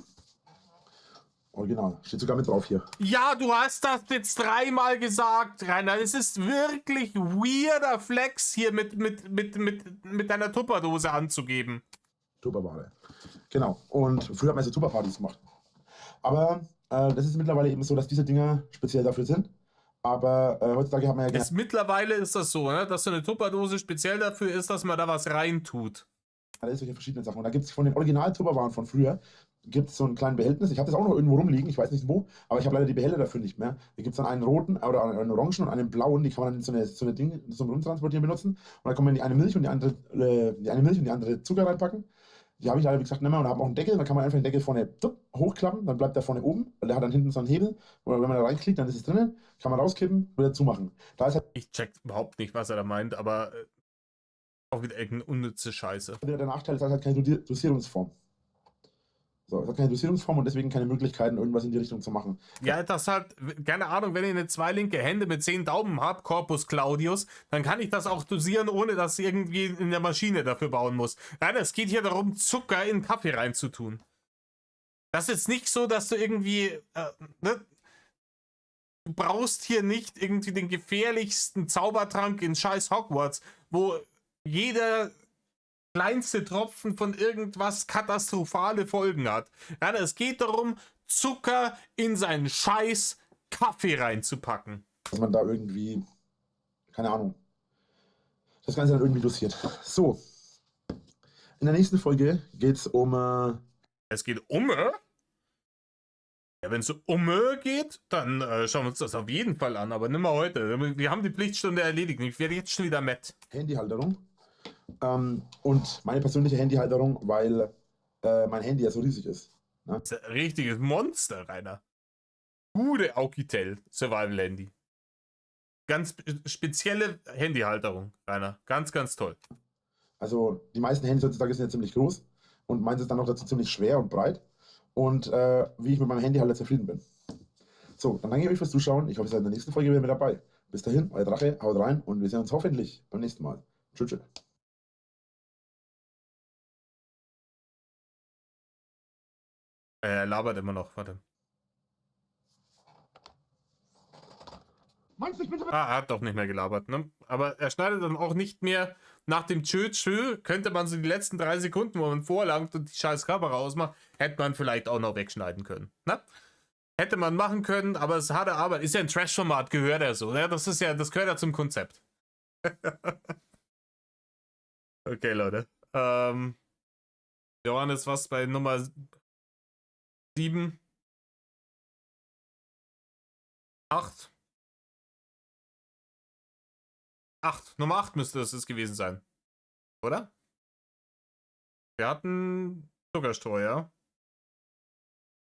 Original. Steht sogar mit drauf hier. Ja, du hast das jetzt 3-mal gesagt, Rainer. Es ist wirklich weirder Flex hier mit deiner Tupperdose anzugeben. Tupperware. Genau. Und früher hat man so Tupperpartys gemacht. Aber das ist mittlerweile eben so, dass diese Dinger speziell dafür sind. Aber heutzutage hat man ja... Mittlerweile ist das so, ne, dass so eine Tupperdose speziell dafür ist, dass man da was reintut. Da ist solche verschiedene Sachen. Und da gibt es von den Original-Tupperwaren von früher, gibt es so einen kleinen Behältnis. Ich habe das auch noch irgendwo rumliegen, ich weiß nicht wo, aber ich habe leider die Behälter dafür nicht mehr. Da gibt es dann einen roten oder einen orangen und einen blauen, die kann man dann in so eine Ding zum Rumtransportieren benutzen. Und dann kann man die eine Milch und die andere Zucker reinpacken. Die habe ich leider, wie gesagt, nicht mehr und habe auch einen Deckel. Dann kann man einfach den Deckel vorne hochklappen, dann bleibt der vorne oben. Und der hat dann hinten so einen Hebel. Und wenn man da reinklickt, dann ist es drinnen. Kann man rauskippen, wieder zumachen. Da ist halt Ich check überhaupt nicht, was er da meint, aber auch wieder irgendeine unnütze Scheiße. der Nachteil, es hat halt keine Dosierungsform. So, es hat keine Dosierungsform und deswegen keine Möglichkeiten, irgendwas in die Richtung zu machen. Ja, das halt, keine Ahnung, wenn ich eine 2 linke Hände mit 10 Daumen habe, Corpus Claudius, dann kann ich das auch dosieren, ohne dass ich irgendwie in der Maschine dafür bauen muss. Nein, es geht hier darum, Zucker in Kaffee reinzutun. Das ist nicht so, dass du irgendwie, ne? Du brauchst hier nicht irgendwie den gefährlichsten Zaubertrank in scheiß Hogwarts, wo jeder kleinste Tropfen von irgendwas katastrophale Folgen hat. Ja, es geht darum, Zucker in seinen scheiß Kaffee reinzupacken. Dass man da irgendwie, keine Ahnung, das Ganze dann irgendwie dosiert. So, in der nächsten Folge geht es um... Es geht Ja, wenn es geht, dann schauen wir uns das auf jeden Fall an, aber nicht mehr heute. Wir haben die Pflichtstunde erledigt. Ich werde jetzt schon wieder matt. Handyhalterung. Und meine persönliche Handyhalterung, weil mein Handy ja so riesig ist. Ne? Das ist ein richtiges Monster, Rainer. Gute Aukitel Survival Handy. Ganz spezielle Handyhalterung, Rainer. Ganz, ganz toll. Also die meisten Handys heutzutage sind ja ziemlich groß und meins ist dann noch dazu ziemlich schwer und breit. Und wie ich mit meinem Handy halt zufrieden bin. So, dann danke ich euch fürs Zuschauen. Ich hoffe, ihr seid in der nächsten Folge wieder mit dabei. Bis dahin, euer Drache, haut rein und wir sehen uns hoffentlich beim nächsten Mal. Tschüss. Er labert immer noch, warte. Er hat doch nicht mehr gelabert, ne? Aber er schneidet dann auch nicht mehr nach dem Tschö, könnte man so die letzten 3 Sekunden, wo man vorlangt und die scheiß Kamera ausmacht, hätte man vielleicht auch noch wegschneiden können, ne? Hätte man machen können, aber es ist harte Arbeit. Ist ja ein Trash-Format, gehört er so, ne? Das gehört ja zum Konzept. Okay, Leute. Johannes, was bei Nummer 7? 8? 8. Nummer 8 müsste es gewesen sein. Oder? Wir hatten Zuckerstreu, ja.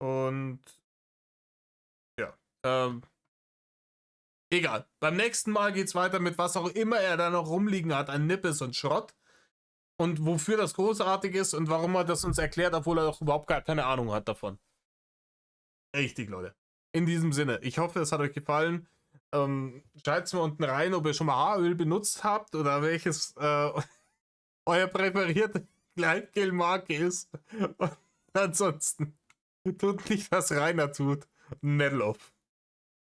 Und ja. Egal. Beim nächsten Mal geht's weiter mit was auch immer er da noch rumliegen hat an Nippes und Schrott. Und wofür das großartig ist und warum er das uns erklärt, obwohl er doch überhaupt gar keine Ahnung hat davon. Richtig, Leute. In diesem Sinne, ich hoffe, es hat euch gefallen. Schreibt es mir unten rein, ob ihr schon mal Haaröl benutzt habt oder welches euer präferierte Gleitgel-Marke ist. Und ansonsten tut nicht, was Rainer tut. Netloff.